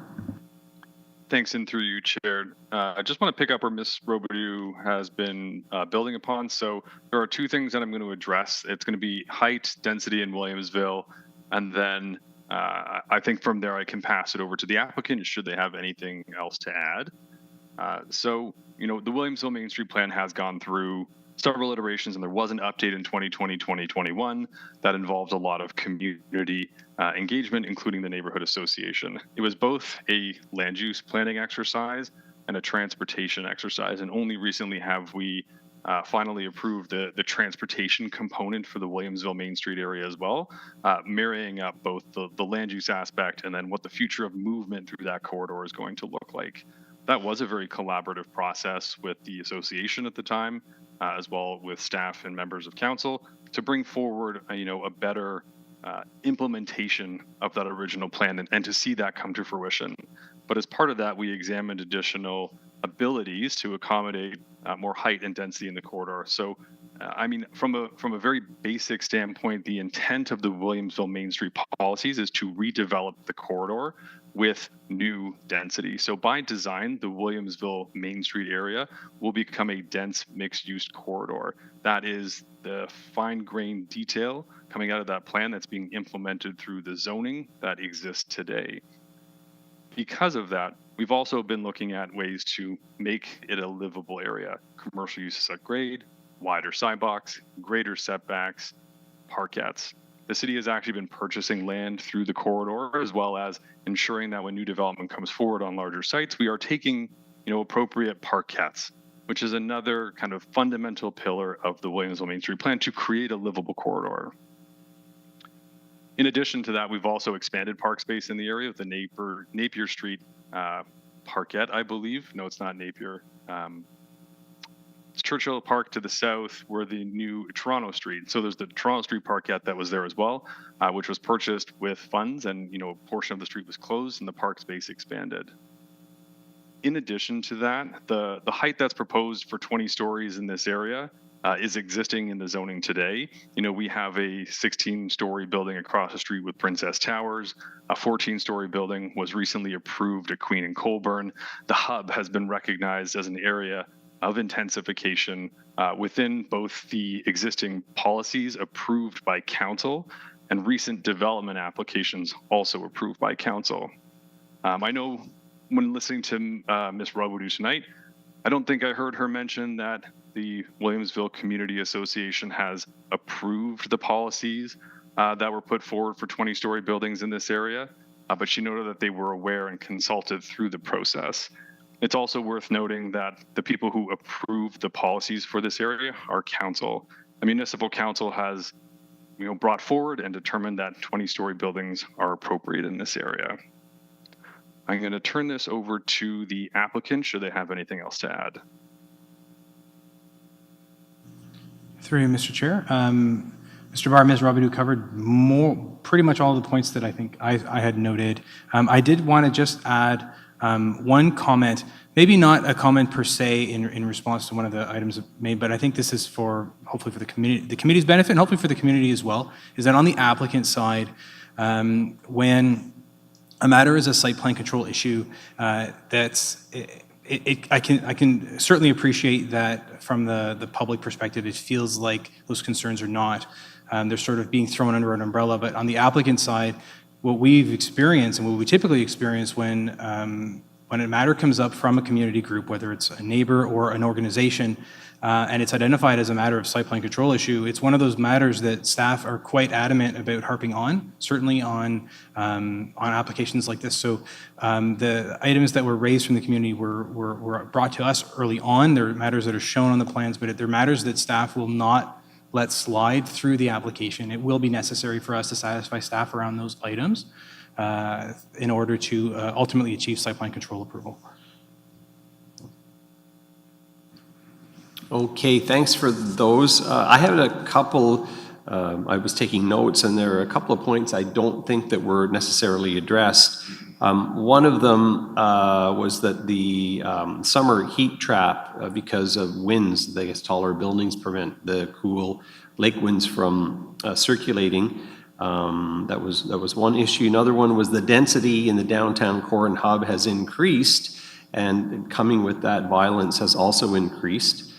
Thanks, and through you, Chair. I just want to pick up where Ms. Robidoux has been building upon. So there are 2 things that I'm going to address. It's going to be height, density in Williamsville, and then I think from there I can pass it over to the applicant should they have anything else to add. So, the Williamsville Main Street Plan has gone through several iterations, and there was an update in 2020, 2021 that involved a lot of community engagement, including the neighborhood association. It was both a land use planning exercise and a transportation exercise, and only recently have we finally approved the transportation component for the Williamsville Main Street area as well, marrying up both the land use aspect and then what the future of movement through that corridor is going to look like. That was a very collaborative process with the association at the time, as well with staff and members of council, to bring forward a better implementation of that original plan and to see that come to fruition. But as part of that, we examined additional abilities to accommodate more height and density in the corridor. So, from a very basic standpoint, the intent of the Williamsville Main Street policies is to redevelop the corridor with new density. So by design, the Williamsville Main Street area will become a dense mixed-use corridor. That is the fine-grained detail coming out of that plan that's being implemented through the zoning that exists today. Because of that, we've also been looking at ways to make it a livable area. Commercial uses at grade, wider sidewalks, greater setbacks, parkettes. The city has actually been purchasing land through the corridor, as well as ensuring that when new development comes forward on larger sites, we are taking, appropriate parkettes, which is another kind of fundamental pillar of the Williamsville Main Street Plan to create a livable corridor. In addition to that, we've also expanded park space in the area with the Napier Street Parkette, I believe. No, it's not Napier. It's Churchill Park to the south, where the new Toronto Street. So there's the Toronto Street Parkette that was there as well, which was purchased with funds, and a portion of the street was closed and the park space expanded. In addition to that, the height that's proposed for 20 stories in this area is existing in the zoning today. We have a 16-story building across the street with Princess Towers. A 14-story building was recently approved at Queen and Colborne. The hub has been recognized as an area of intensification within both the existing policies approved by council and recent development applications also approved by council. I know when listening to Ms. Robodeau tonight, I don't think I heard her mention that the Williamsville Community Association has approved the policies that were put forward for 20-story buildings in this area, but she noted that they were aware and consulted through the process. It's also worth noting that the people who approved the policies for this area are council. The municipal council has brought forward and determined that 20-story buildings are appropriate in this area. I'm going to turn this over to the applicant should they have anything else to add. Through you, Mr. Chair. Mr. Barr, Ms. Robidoux covered pretty much all the points that I think I had noted. I did want to just add one comment, maybe not a comment per se in response to one of the items made, but I think this is hopefully for the committee's benefit and hopefully for the community as well, is that on the applicant side, when a matter is a site plan control issue, I can certainly appreciate that from the public perspective, it feels like those concerns are not, they're sort of being thrown under an umbrella, but on the applicant side, what we've experienced and what we typically experience when a matter comes up from a community group, whether it's a neighbor or an organization, and it's identified as a matter of site plan control issue, it's one of those matters that staff are quite adamant about harping on, certainly on applications like this. So the items that were raised from the community were brought to us early on. They're matters that are shown on the plans, but they're matters that staff will not let slide through the application. It will be necessary for us to satisfy staff around those items in order to ultimately achieve site plan control approval. Okay, thanks for those. I had a couple, I was taking notes, and there are a couple of points I don't think that were necessarily addressed. One of them was that the summer heat trap, because of winds, I guess taller buildings prevent the cool lake winds from circulating. That was one issue. Another one was the density in the downtown core and hub has increased, and coming with that, violence has also increased.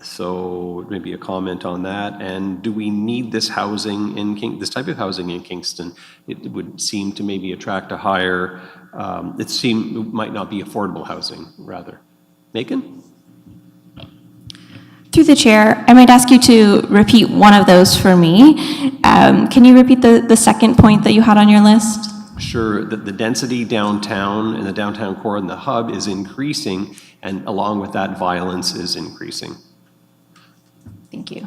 So maybe a comment on that. And do we need this housing in this type of housing in Kingston? It would seem to maybe attract a higher, it might not be affordable housing, rather. Megan? Through the chair, I might ask you to repeat one of those for me. Can you repeat the second point that you had on your list? Sure, that the density downtown in the downtown core and the hub is increasing, and along with that, violence is increasing. Thank you.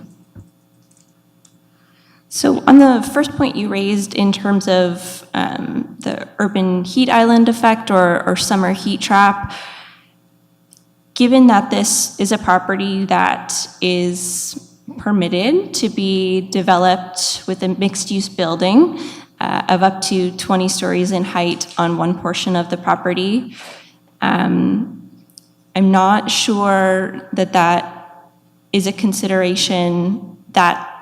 So on the first point you raised in terms of the urban heat island effect or summer heat trap, given that this is a property that is permitted to be developed with a mixed-use building of up to 20 stories in height on one portion of the property, I'm not sure that is a consideration that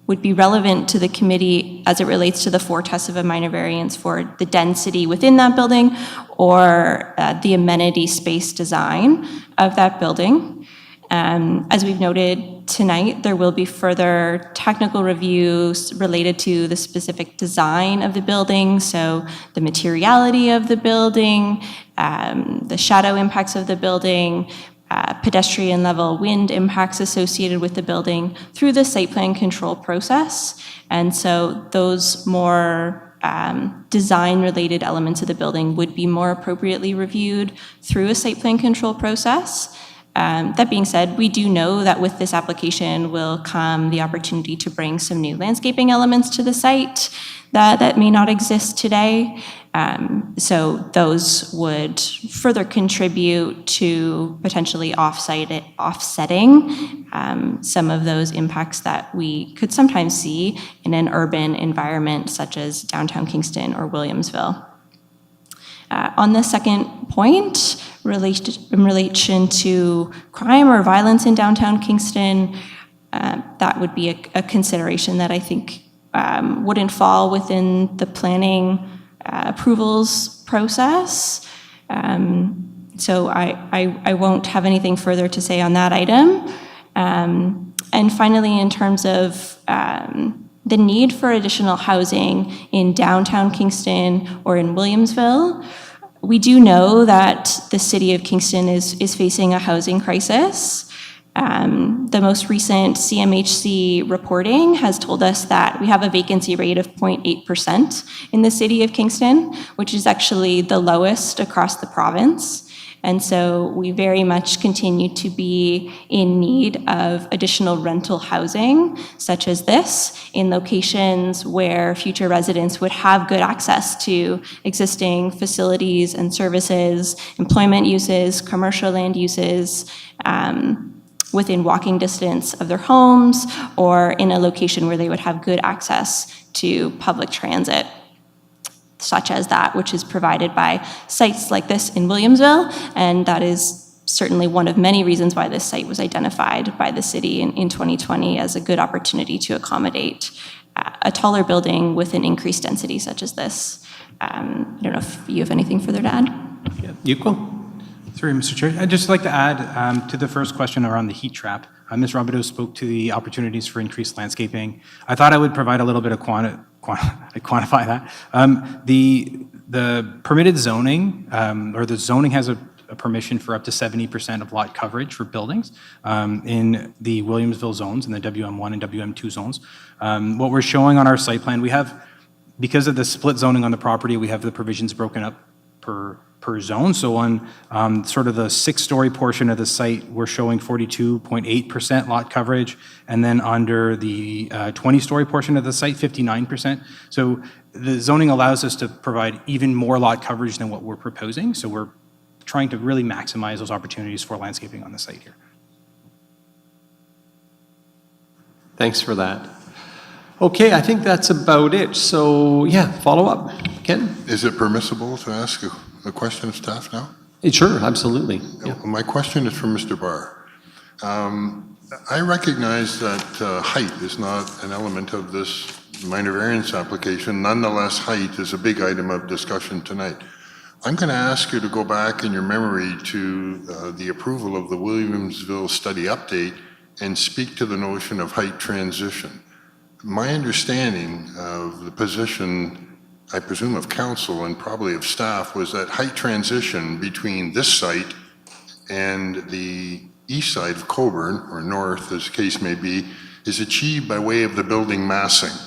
would be relevant to the committee as it relates to the 4 tests of a minor variance for the density within that building or the amenity space design of that building. As we've noted tonight, there will be further technical reviews related to the specific design of the building, so the materiality of the building, the shadow impacts of the building, pedestrian level wind impacts associated with the building through the site plan control process. And so those more design related elements of the building would be more appropriately reviewed through a site plan control process. That being said, we do know that with this application will come the opportunity to bring some new landscaping elements to the site that may not exist today. So those would further contribute to potentially offsetting some of those impacts that we could sometimes see in an urban environment such as downtown Kingston or Williamsville. On the second point, in relation to crime or violence in downtown Kingston, that would be a consideration that I think wouldn't fall within the planning approvals process. So I won't have anything further to say on that item. And finally, in terms of the need for additional housing in downtown Kingston or in Williamsville, we do know that the city of Kingston is facing a housing crisis. The most recent CMHC reporting has told us that we have a vacancy rate of 0.8% in the city of Kingston, which is actually the lowest across the province. And so we very much continue to be in need of additional rental housing, such as this, in locations where future residents would have good access to existing facilities and services, employment uses, commercial land uses, within walking distance of their homes, or in a location where they would have good access to public transit, such as that which is provided by sites like this in Williamsville, and that is certainly one of many reasons why this site was identified by the city in 2020 as a good opportunity to accommodate a taller building with an increased density such as this. I don't know if you have anything further to add? Yeah. Yuko? Sorry, Mr. Chair. I'd just like to add to the first question around the heat trap. Ms. Robideau spoke to the opportunities for increased landscaping. I thought I would provide a little bit of quantify that. The permitted zoning, or the zoning has a permission for up to 70% of lot coverage for buildings in the Williamsville zones, in the WM1 and WM2 zones. What we're showing on our site plan, we have, because of the split zoning on the property, we have the provisions broken up per zone. So on sort of the 6-story portion of the site, we're showing 42.8% lot coverage, and then under the 20-story portion of the site, 59%. So the zoning allows us to provide even more lot coverage than what we're proposing. So we're trying to really maximize those opportunities for landscaping on the site here. Thanks for that. Okay, I think that's about it. So yeah, follow up. Ken? Is it permissible to ask a question of staff now? Sure, absolutely. Yeah. My question is for Mr. Barr. I recognize that height is not an element of this minor variance application. Nonetheless, height is a big item of discussion tonight. I'm going to ask you to go back in your memory to the approval of the Williamsville study update and speak to the notion of height transition. My understanding of the position, I presume of council and probably of staff, was that height transition between this site and the east side of Coburn, or north as the case may be, is achieved by way of the building massing.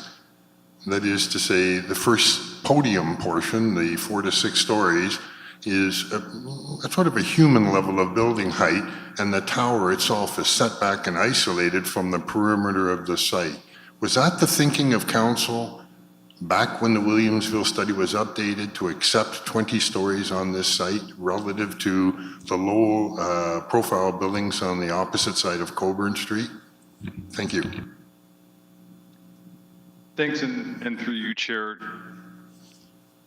That is to say, the first podium portion, the 4 to 6 stories, is a sort of a human level of building height, and the tower itself is set back and isolated from the perimeter of the site. Was that the thinking of council back when the Williamsville study was updated to accept 20 stories on this site relative to the low profile buildings on the opposite side of Coburn Street? Thank you. Thanks, and through you, Chair.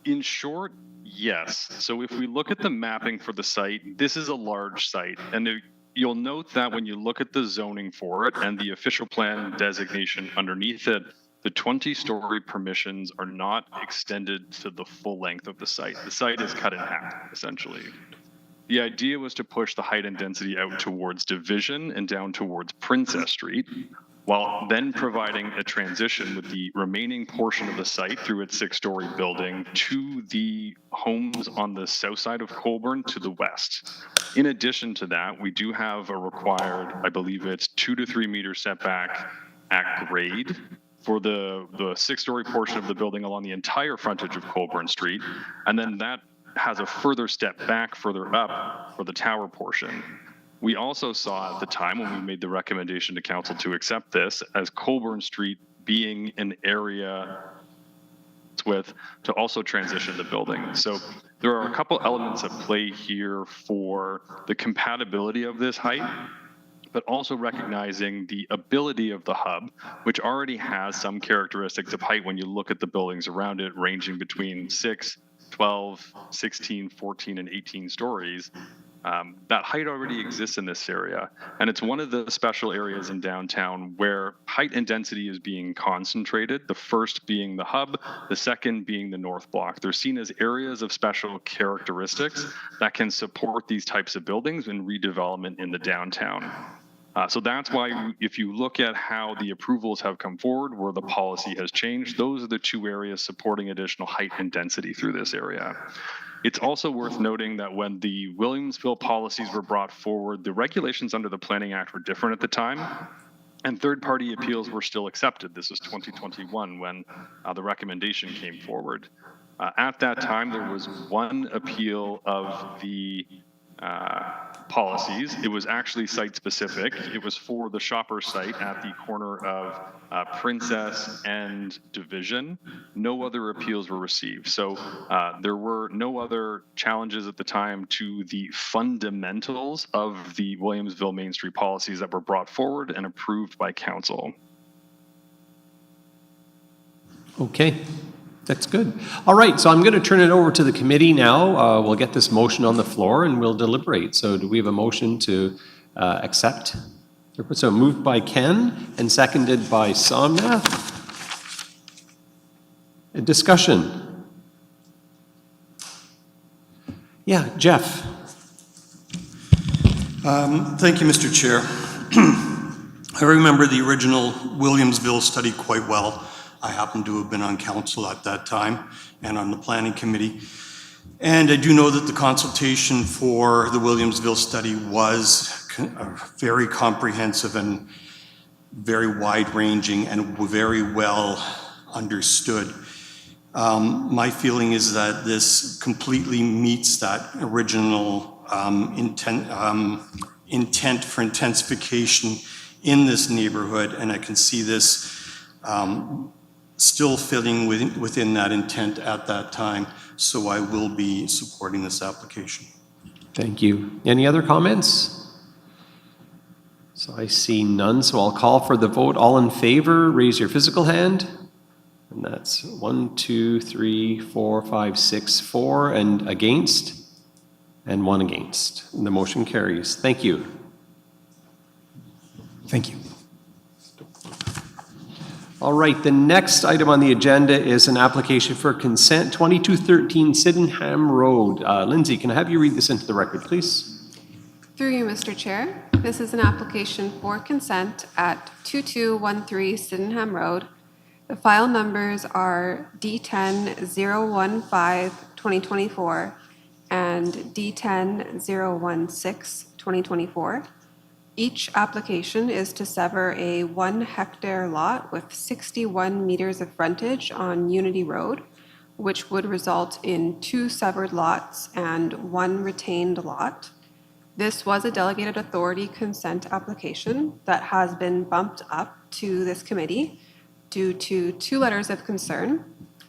In short, yes. So if we look at the mapping for the site, this is a large site, and you'll note that when you look at the zoning for it and the official plan designation underneath it, the 20-story permissions are not extended to the full length of the site. The site is cut in half, essentially. The idea was to push the height and density out towards Division and down towards Princess Street, while then providing a transition with the remaining portion of the site through its 6-story building to the homes on the south side of Coburn to the west. In addition to that, we do have a required, I believe it's 2 to 3 meter setback at grade for the 6-story portion of the building along the entire frontage of Coburn Street, and then that has a further step back further up for the tower portion. We also saw at the time when we made the recommendation to council to accept this as Colborne Street being an area with to also transition the building. So there are a couple elements at play here for the compatibility of this height, but also recognizing the ability of the hub, which already has some characteristics of height when you look at the buildings around it, ranging between 6, 12, 16, 14, and 18 stories. That height already exists in this area, and it's one of the special areas in downtown where height and density is being concentrated, the first being the hub, the second being the North Block. They're seen as areas of special characteristics that can support these types of buildings and redevelopment in the downtown. So that's why if you look at how the approvals have come forward, where the policy has changed, those are the two areas supporting additional height and density through this area. It's also worth noting that when the Williamsville policies were brought forward, the regulations under the Planning Act were different at the time, and third-party appeals were still accepted. This was 2021 when the recommendation came forward. At that time, there was one appeal of the policies. It was actually site-specific. It was for the shopper site at the corner of Princess and Division. No other appeals were received. So there were no other challenges at the time to the fundamentals of the Williamsville Main Street policies that were brought forward and approved by council. Okay. That's good. All right, so I'm going to turn it over to the committee now. We'll get this motion on the floor and we'll deliberate. So do we have a motion to accept? So moved by Ken and seconded by Somnath. A discussion. Yeah, Jeff. Thank you, Mr. Chair. I remember the original Williamsville study quite well. I happened to have been on council at that time and on the planning committee. And I do know that the consultation for the Williamsville study was very comprehensive and very wide-ranging and very well understood. My feeling is that this completely meets that original intent for intensification in this neighborhood, and I can see this still fitting within that intent at that time, so I will be supporting this application. Thank you. Any other comments? So I see none, so I'll call for the vote. All in favor, raise your physical hand. And that's 1, 2, 3, 4, 5, 6, 4, and against, and 1 against. And the motion carries. Thank you. Thank you. All right, the next item on the agenda is an application for consent, 2213 Sydenham Road. Lindsay, can I have you read this into the record, please? Through you, Mr. Chair, this is an application for consent at 2213 Sydenham Road. The file numbers are D10-015-2024 and D10-016-2024. Each application is to sever a 1 hectare lot with 61 meters of frontage on Unity Road, which would result in 2 severed lots and 1 retained lot. This was a delegated authority consent application that has been bumped up to this committee due to 2 letters of concern,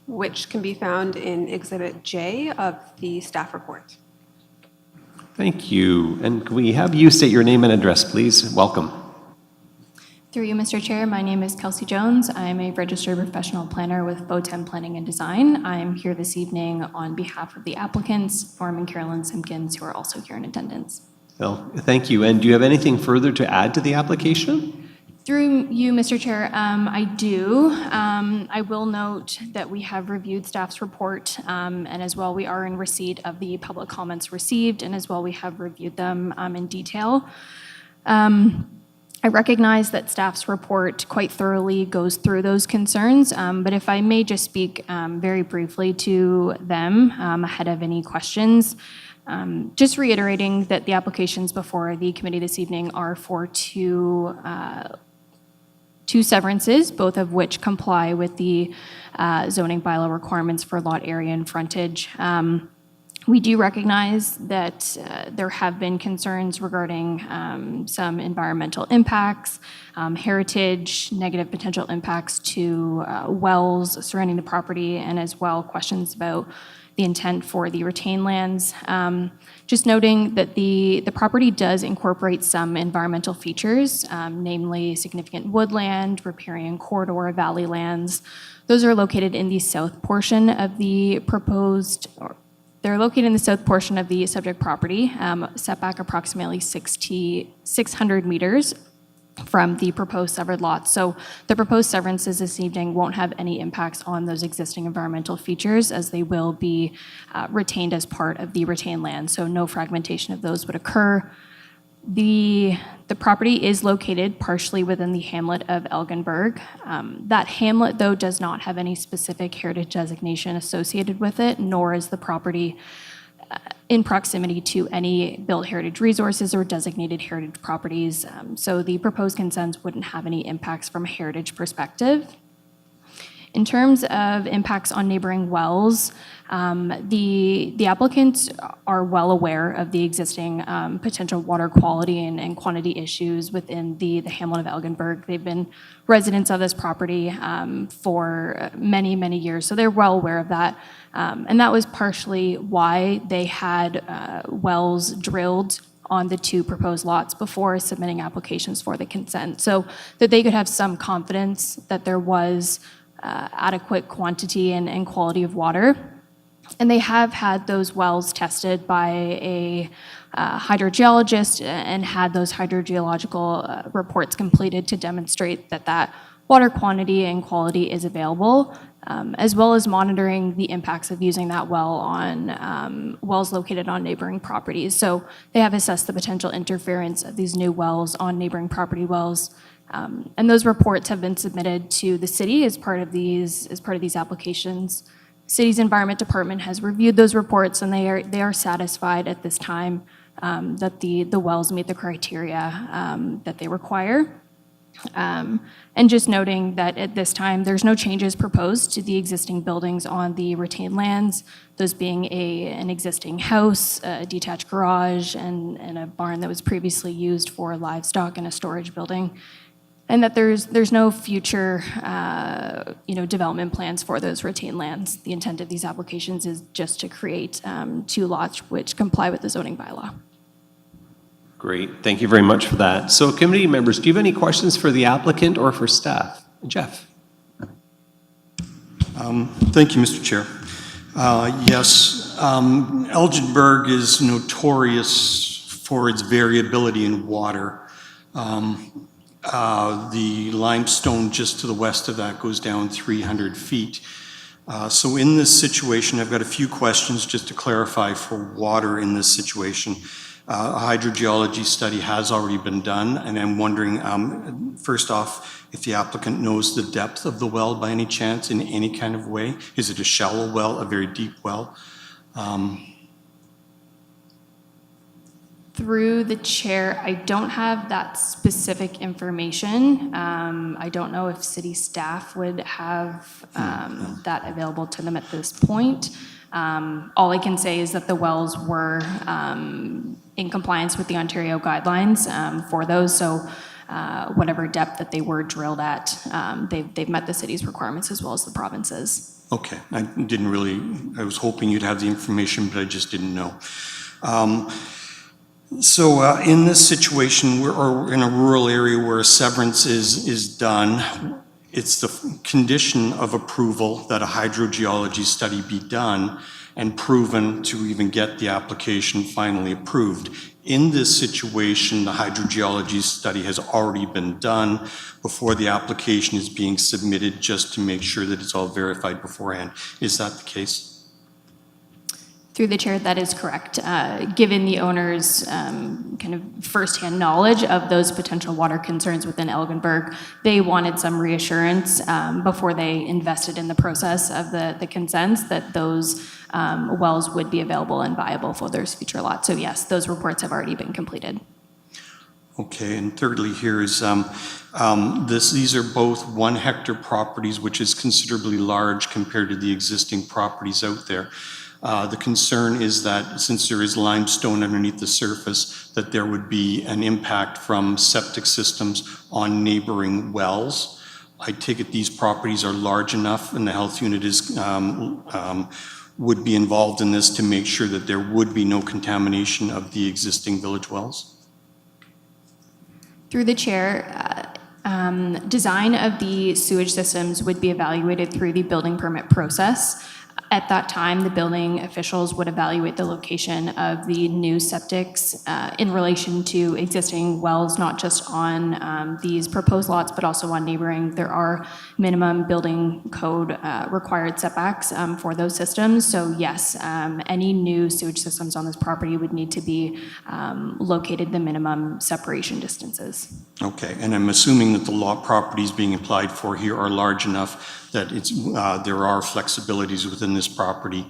which can be found in Exhibit J of the staff report. Thank you. And can we have you state your name and address, please? Welcome. Through you, Mr. Chair, my name is Kelsey Jones. I am a registered professional planner with Botem Planning and Design. I am here this evening on behalf of the applicants, Norm and Carolyn Simpkins, who are also here in attendance. Well, thank you. And do you have anything further to add to the application? Through you, Mr. Chair, I do. I will note that we have reviewed staff's report, and as well, we are in receipt of the public comments received, and as well, we have reviewed them in detail. I recognize that staff's report quite thoroughly goes through those concerns, but if I may just speak very briefly to them ahead of any questions. Just reiterating that the applications before the committee this evening are for two severances, both of which comply with the zoning bylaw requirements for lot area and frontage. We do recognize that there have been concerns regarding some environmental impacts, heritage, negative potential impacts to wells surrounding the property, and as well questions about the intent for the retained lands. Just noting that the property does incorporate some environmental features, namely significant woodland, riparian corridor, valley lands. Those are located in the south portion of the proposed, or they're located in the south portion of the subject property, set back approximately 600 meters from the proposed severed lots. So the proposed severances this evening won't have any impacts on those existing environmental features, as they will be retained as part of the retained land. So no fragmentation of those would occur. The property is located partially within the hamlet of Elginburg. That hamlet, though, does not have any specific heritage designation associated with it, nor is the property in proximity to any built heritage resources or designated heritage properties. So the proposed consents wouldn't have any impacts from a heritage perspective. In terms of impacts on neighboring wells, the applicants are well aware of the existing potential water quality and quantity issues within the hamlet of Elginburg. They've been residents of this property for many, many years, so they're well aware of that. And that was partially why they had wells drilled on the two proposed lots before submitting applications for the consent, so that they could have some confidence that there was adequate quantity and quality of water. And they have had those wells tested by a hydrogeologist and had those hydrogeological reports completed to demonstrate that that water quantity and quality is available, as well as monitoring the impacts of using that well on wells located on neighboring properties. So they have assessed the potential interference of these new wells on neighboring property wells. And those reports have been submitted to the city as part of these applications. City's Environment Department has reviewed those reports, and they are satisfied at this time that the wells meet the criteria that they require. And just noting that at this time, there's no changes proposed to the existing buildings on the retained lands, those being an existing house, a detached garage, and a barn that was previously used for livestock and a storage building. And that there's no future development plans for those retained lands. The intent of these applications is just to create two lots which comply with the zoning bylaw. Great, thank you very much for that. So committee members, do you have any questions for the applicant or for staff? Jeff. Thank you, Mr. Chair. Yes, Elginburg is notorious for its variability in water. The limestone just to the west of that goes down 300 feet. So in this situation, I've got a few questions just to clarify for water in this situation. A hydrogeology study has already been done, and I'm wondering, first off, if the applicant knows the depth of the well by any chance in any kind of way. Is it a shallow well, a very deep well? Through the chair, I don't have that specific information. I don't know if city staff would have that available to them at this point. All I can say is that the wells were in compliance with the Ontario guidelines for those. So whatever depth that they were drilled at, they've met the city's requirements as well as the province's. Okay, I was hoping you'd have the information, but I just didn't know. So in this situation, or in a rural area where a severance is done, it's the condition of approval that a hydrogeology study be done and proven to even get the application finally approved. In this situation, the hydrogeology study has already been done before the application is being submitted, just to make sure that it's all verified beforehand. Is that the case? Through the chair, that is correct. Given the owner's kind of firsthand knowledge of those potential water concerns within Elginburg, they wanted some reassurance before they invested in the process of the consents that those wells would be available and viable for those future lots. So yes, those reports have already been completed. Okay, and thirdly here is, these are both 1 hectare properties, which is considerably large compared to the existing properties out there. The concern is that since there is limestone underneath the surface, that there would be an impact from septic systems on neighboring wells. I take it these properties are large enough and the health unit is, would be involved in this to make sure that there would be no contamination of the existing village wells? Through the chair, design of the sewage systems would be evaluated through the building permit process. At that time, the building officials would evaluate the location of the new septics in relation to existing wells, not just on these proposed lots, but also on neighboring. There are minimum building code required setbacks for those systems. So yes, any new sewage systems on this property would need to be located the minimum separation distances. Okay, and I'm assuming that the lot properties being applied for here are large enough that it's, there are flexibilities within this property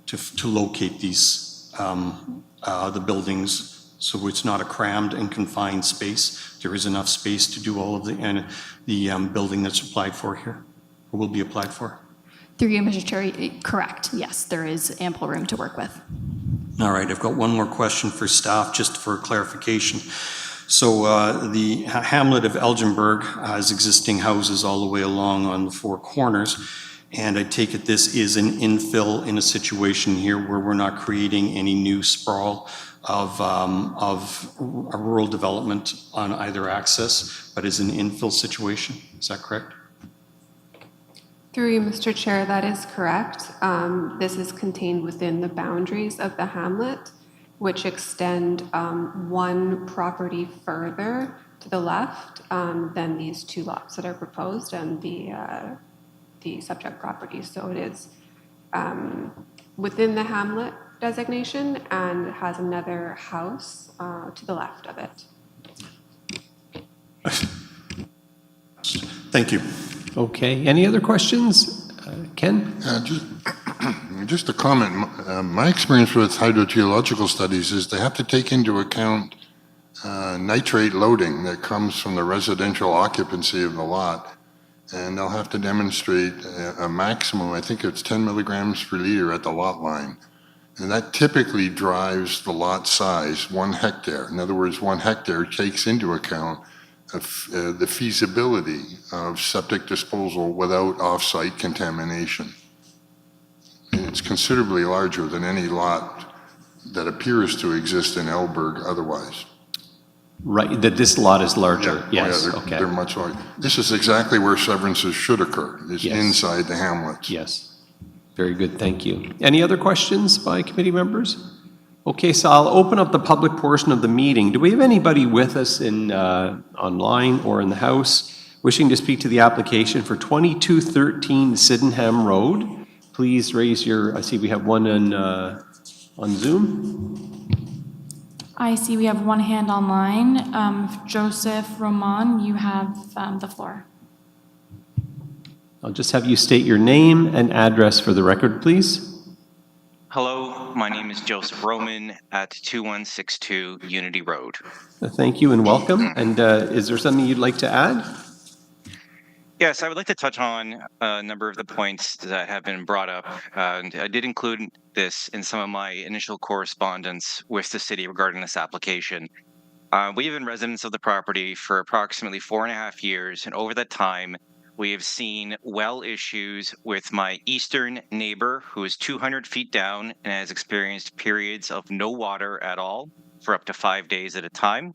to locate these, the buildings, so it's not a crammed and confined space. There is enough space to do all of the building that's applied for here, or will be applied for. Through you, Mr. Chair, correct. Yes, there is ample room to work with. All right, I've got one more question for staff, just for clarification. So the hamlet of Elginburg has existing houses all the way along on the four corners, and I take it this is an infill in a situation here where we're not creating any new sprawl of a rural development on either axis, but is an infill situation. Is that correct? Through you, Mr. Chair, that is correct. This is contained within the boundaries of the hamlet, which extend one property further to the left than these two lots that are proposed and the subject property. So it is within the hamlet designation and has another house to the left of it. Thank you. Okay, any other questions? Ken? Just a comment. My experience with hydrogeological studies is they have to take into account nitrate loading that comes from the residential occupancy of the lot. And they'll have to demonstrate a maximum, I think it's 10 milligrams per liter at the lot line. And that typically drives the lot size, 1 hectare. In other words, 1 hectare takes into account the feasibility of septic disposal without off-site contamination. It's considerably larger than any lot that appears to exist in Elburg otherwise. Right, that this lot is larger, Yeah, yes, they're, okay. they're much larger. This is exactly where severances should occur, is Yes. inside the hamlets. Yes, very good, thank you. Any other questions by committee members? Okay, so I'll open up the public portion of the meeting. Do we have anybody with us in online or in the house wishing to speak to the application for 2213 Sydenham Road? Please raise your, I see we have one on Zoom. I see we have one hand online. Joseph Roman, you have the floor. I'll just have you state your name and address for the record, please. Hello, my name is Joseph Roman at 2162 Unity Road. Thank you and welcome. And is there something you'd like to add? Yes, I would like to touch on a number of the points that have been brought up. And I did include this in some of my initial correspondence with the city regarding this application. We have been residents of the property for approximately 4.5 years, and over that time, we have seen well issues with my eastern neighbor, who is 200 feet down and has experienced periods of no water at all for up to 5 days at a time.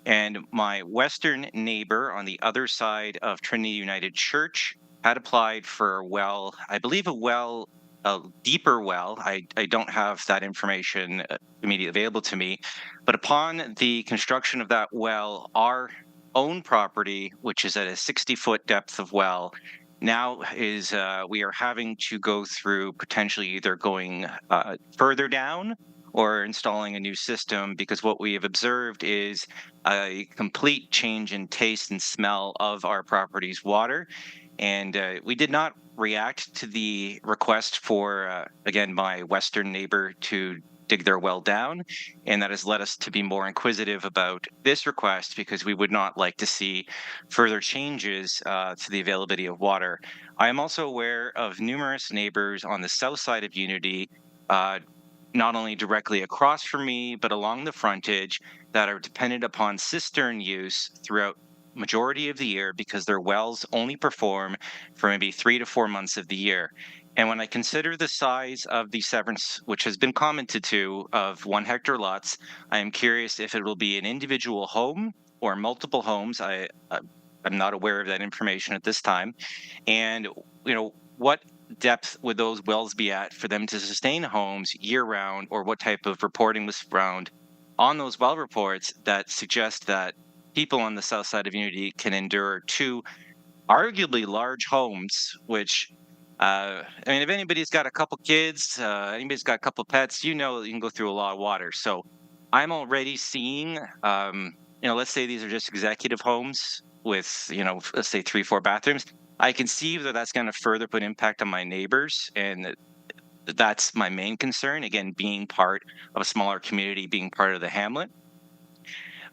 And my western neighbor on the other side of Trinity United Church had applied for a well, I believe a deeper well. I don't have that information immediately available to me. But upon the construction of that well, our own property, which is at a 60-foot depth of well, now is we are having to go through potentially either going further down or installing a new system, because what we have observed is a complete change in taste and smell of our property's water. And we did not react to the request for, again, my western neighbor to dig their well down. And that has led us to be more inquisitive about this request, because we would not like to see further changes to the availability of water. I am also aware of numerous neighbors on the south side of Unity not only directly across from me, but along the frontage that are dependent upon cistern use throughout majority of the year because their wells only perform for maybe 3 to 4 months of the year. And when I consider the size of the severance, which has been commented to, of 1 hectare lots, I am curious if it will be an individual home or multiple homes. I'm not aware of that information at this time. And, what depth would those wells be at for them to sustain homes year round, or what type of reporting was found on those well reports that suggest that people on the south side of Unity can endure 2 arguably large homes, which if anybody's got a couple kids, anybody's got a couple pets, you can go through a lot of water. So I'm already seeing, let's say these are just executive homes with, let's say 3, 4 bathrooms. I can see that that's going to further put impact on my neighbors, and that's my main concern. Again, being part of a smaller community, being part of the hamlet.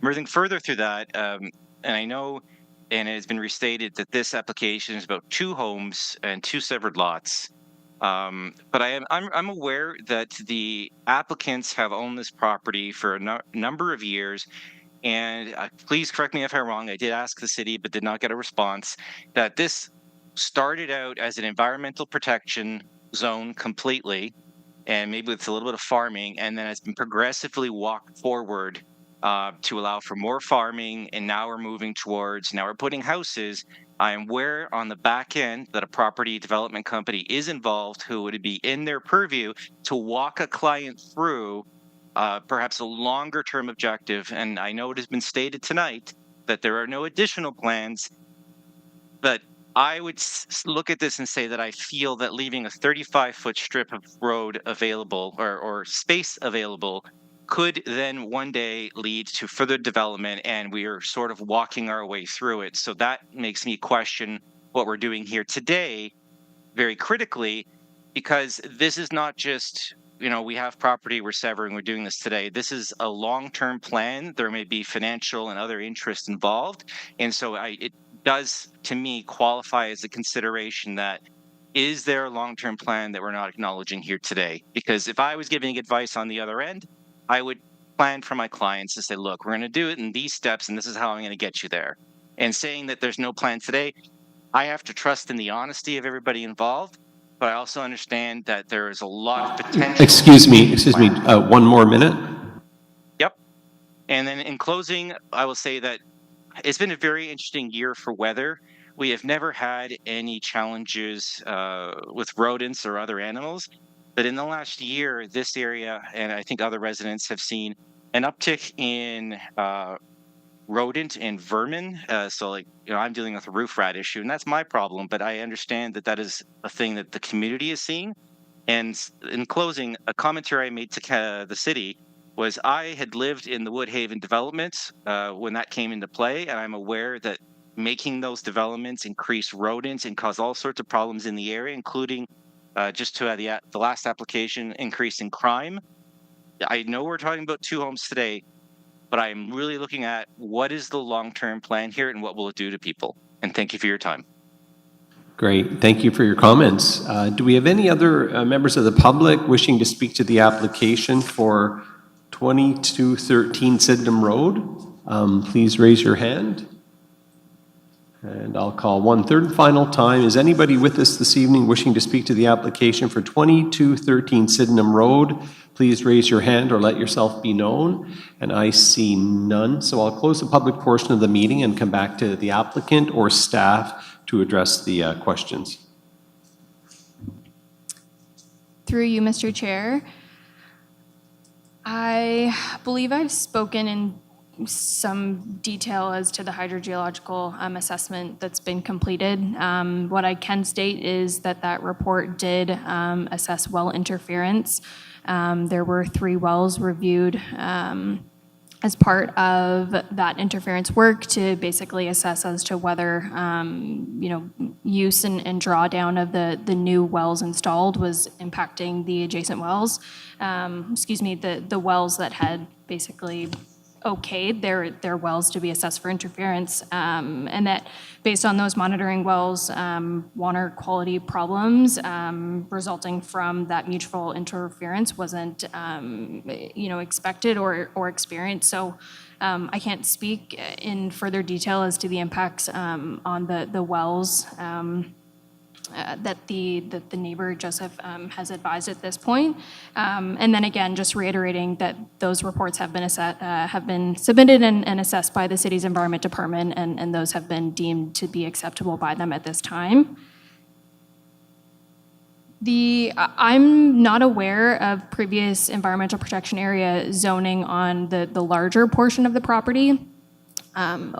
Moving further through that, and I know, and it has been restated that this application is about 2 homes and 2 severed lots. But I'm aware that the applicants have owned this property for a number of years. And please correct me if I'm wrong. I did ask the city, but did not get a response. That this started out as an environmental protection zone completely, and maybe with a little bit of farming, and then it's been progressively walked forward to allow for more farming, and now we're putting houses. I am aware on the back end that a property development company is involved who would be in their purview to walk a client through perhaps a longer term objective. And I know it has been stated tonight that there are no additional plans, but I would look at this and say that I feel that leaving a 35-foot strip of road available or space available could then one day lead to further development, and we are sort of walking our way through it. So that makes me question what we're doing here today very critically, because this is not just, we have property, we're severing, we're doing this today. This is a long-term plan. There may be financial and other interests involved. And so it does, to me, qualify as a consideration that, is there a long-term plan that we're not acknowledging here today? Because if I was giving advice on the other end, I would plan for my clients to say, look, we're going to do it in these steps, and this is how I'm going to get you there. And saying that there's no plan today, I have to trust in the honesty of everybody involved, but I also understand that there is a lot of potential. Excuse me, 1 more minute. Yep. And then in closing, I will say that it's been a very interesting year for weather. We have never had any challenges with rodents or other animals. But in the last year, this area, and I think other residents, have seen an uptick in rodent and vermin. I'm dealing with a roof rat issue, and that's my problem. But I understand that that is a thing that the community is seeing. And in closing, a commentary I made to the city was I had lived in the Woodhaven development when that came into play, and I'm aware that making those developments increase rodents and cause all sorts of problems in the area, including just to the last application, increasing crime. I know we're talking about 2 homes today, but I'm really looking at what is the long-term plan here and what will it do to people. And thank you for your time. Great. Thank you for your comments. Do we have any other members of the public wishing to speak to the application for 2213 Sydenham Road? Please raise your hand. And I'll call 1/3 and final time. Is anybody with us this evening wishing to speak to the application for 2213 Sydenham Road? Please raise your hand or let yourself be known. And I see none. So I'll close the public portion of the meeting and come back to the applicant or staff to address the questions. Through you, Mr. Chair. I believe I've spoken in some detail as to the hydrogeological assessment that's been completed. What I can state is that report did assess well interference. There were 3 wells reviewed as part of that interference work to basically assess as to whether use and drawdown of the new wells installed was impacting the adjacent wells. The wells that had basically okayed their wells to be assessed for interference, and that based on those monitoring wells, water quality problems resulting from that mutual interference wasn't, expected or experienced. So I can't speak in further detail as to the impacts on the wells that the neighbor Joseph has advised at this point. And then again, just reiterating that those reports have been submitted and assessed by the city's environment department, and those have been deemed to be acceptable by them at this time. I'm not aware of previous environmental protection area zoning on the larger portion of the property.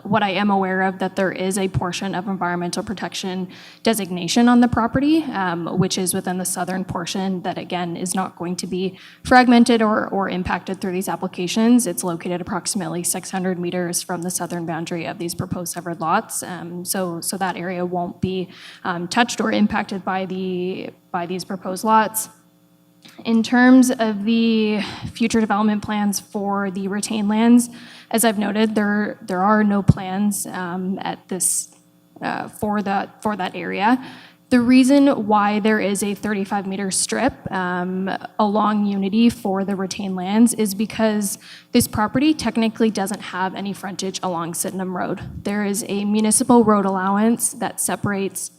What I am aware of, that there is a portion of environmental protection designation on the property, which is within the southern portion that, again, is not going to be fragmented or impacted through these applications. It's located approximately 600 meters from the southern boundary of these proposed severed lots. So that area won't be touched or impacted by these proposed lots. In terms of the future development plans for the retained lands, as I've noted, there are no plans at this for that area. The reason why there is a 35-meter strip along Unity for the retained lands is because this property technically doesn't have any frontage along Sydenham Road. There is a municipal road allowance that separates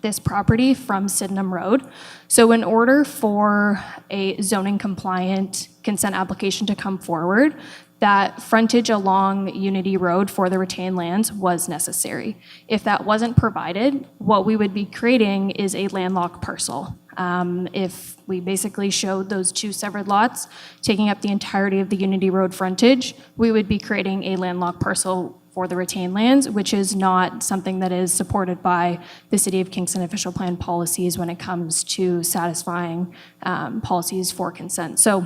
this property from Sydenham Road. So in order for a zoning compliant consent application to come forward, that frontage along Unity Road for the retained lands was necessary. If that wasn't provided, what we would be creating is a landlocked parcel. If we basically showed those two severed lots taking up the entirety of the Unity Road frontage, we would be creating a landlocked parcel for the retained lands, which is not something that is supported by the City of Kingston official plan policies when it comes to satisfying policies for consent. So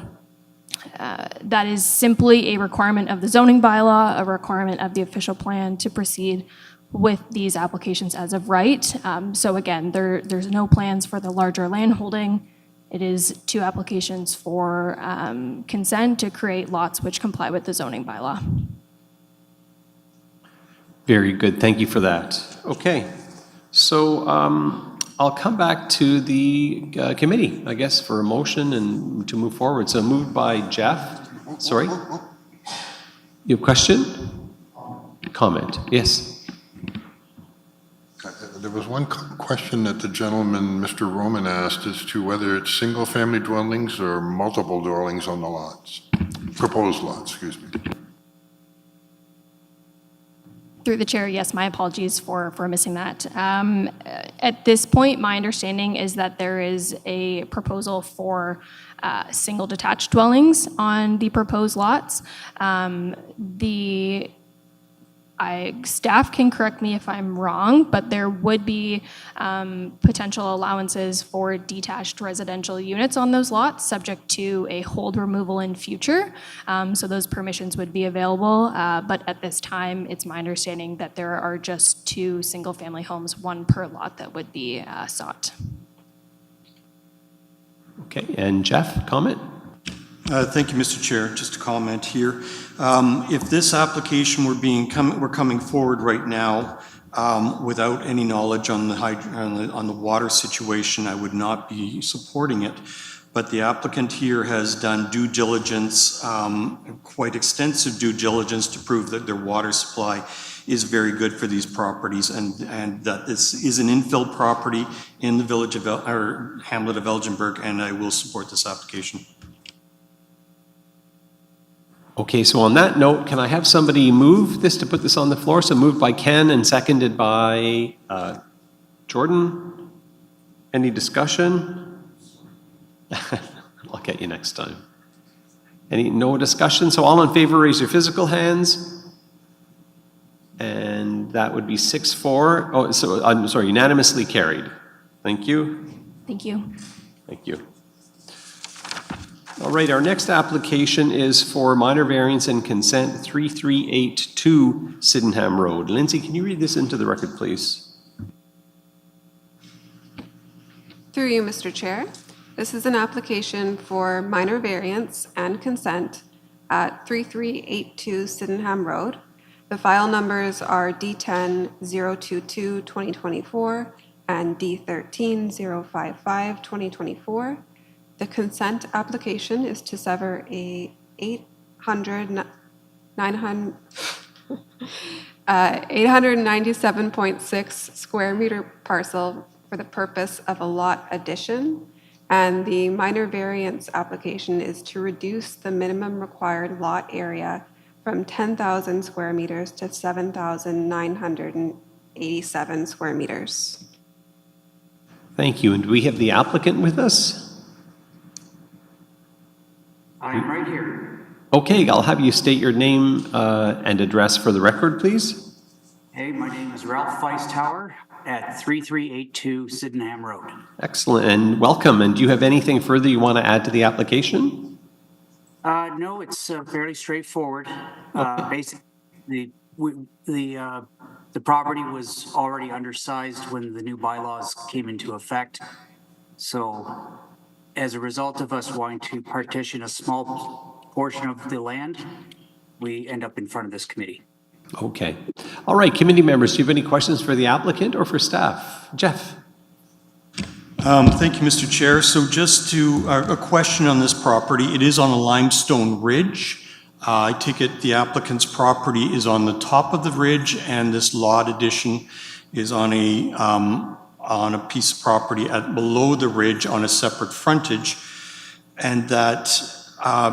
that is simply a requirement of the zoning bylaw, a requirement of the official plan to proceed with these applications as of right. So again, there's no plans for the larger land holding. It is two applications for consent to create lots which comply with the zoning bylaw. Very good. Thank you for that. Okay. So I'll come back to the committee, I guess, for a motion and to move forward. So moved by Jeff. Sorry? You have a question? Comment. Yes. There was one question that the gentleman, Mr. Roman, asked as to whether it's single-family dwellings or multiple dwellings on the lots, proposed lots, excuse me. Through the chair, yes, my apologies for missing that. At this point, my understanding is that there is a proposal for single detached dwellings on the proposed lots. Staff can correct me if I'm wrong, but there would be potential allowances for detached residential units on those lots, subject to a hold removal in future. So those permissions would be available, but at this time, it's my understanding that there are just two single-family homes, one per lot, that would be sought. Okay, and Jeff, comment? Thank you, Mr. Chair. Just a comment here. If this application were coming forward right now without any knowledge on the water situation, I would not be supporting it. But the applicant here has done due diligence, quite extensive due diligence, to prove that their water supply is very good for these properties, and that this is an infill property in the village of hamlet of Elginburg, and I will support this application. Okay, so on that note, can I have somebody move this to put this on the floor? So moved by Ken and seconded by Jordan. Any discussion? I'll get you next time. No discussion? So all in favor, raise your physical hands. And that would be 6-4. Oh, so I'm sorry, unanimously carried. Thank you. Thank you. Thank you. All right, our next application is for minor variance and consent 3382 Sydenham Road. Lindsay, can you read this into the record, please? Through you, Mr. Chair. This is an application for minor variance and consent at 3382 Sydenham Road. The file numbers are D10-022-2024 and D13-055-2024. The consent application is to sever a 897.6 square meter parcel for the purpose of a lot addition. And the minor variance application is to reduce the minimum required lot area from 10,000 square meters to 7,987 square meters. Thank you. And do we have the applicant with us? I'm right here. Okay, I'll have you state your name and address for the record, please. Hey, my name is Ralph Feistauer at 3382 Sydenham Road. Excellent, and welcome. And do you have anything further you want to add to the application? No, it's fairly straightforward. Basically, the property was already undersized when the new bylaws came into effect. So as a result of us wanting to partition a small portion of the land, we end up in front of this committee. Okay. All right, committee members, do you have any questions for the applicant or for staff? Jeff? Thank you, Mr. Chair. So just to, a question on this property. It is on a limestone ridge. I take it the applicant's property is on the top of the ridge, and this lot addition is on a piece of property below the ridge on a separate frontage, and that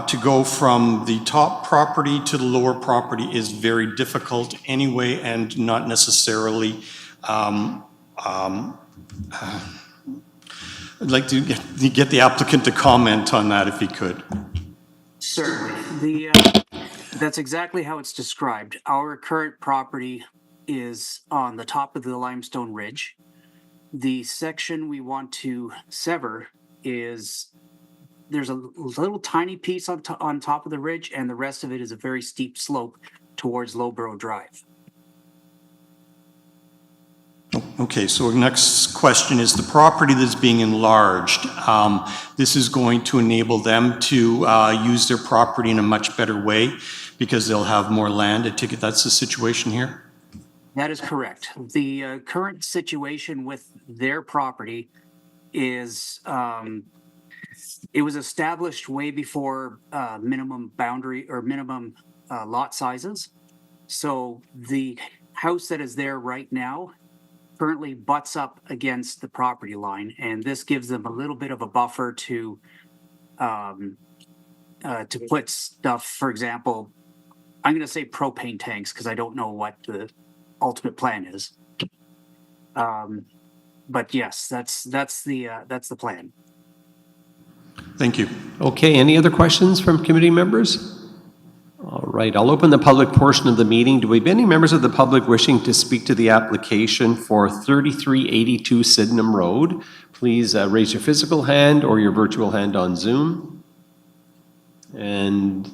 to go from the top property to the lower property is very difficult anyway, and not necessarily. I'd like to get the applicant to comment on that if he could. Certainly. That's exactly how it's described. Our current property is on the top of the limestone ridge. The section we want to sever is, there's a little tiny piece on top of the ridge, and the rest of it is a very steep slope towards Lowborough Drive. Okay, so next question is the property that's being enlarged. This is going to enable them to use their property in a much better way because they'll have more land. I take it that's the situation here? That is correct. The current situation with their property is it was established way before minimum boundary or minimum lot sizes. So the house that is there right now currently butts up against the property line, and this gives them a little bit of a buffer to put stuff, for example, I'm going to say propane tanks because I don't know what the ultimate plan is. But yes, that's the plan. Thank you. Okay, any other questions from committee members? All right, I'll open the public portion of the meeting. Do we have any members of the public wishing to speak to the application for 3382 Sydenham Road? Please raise your physical hand or your virtual hand on Zoom. And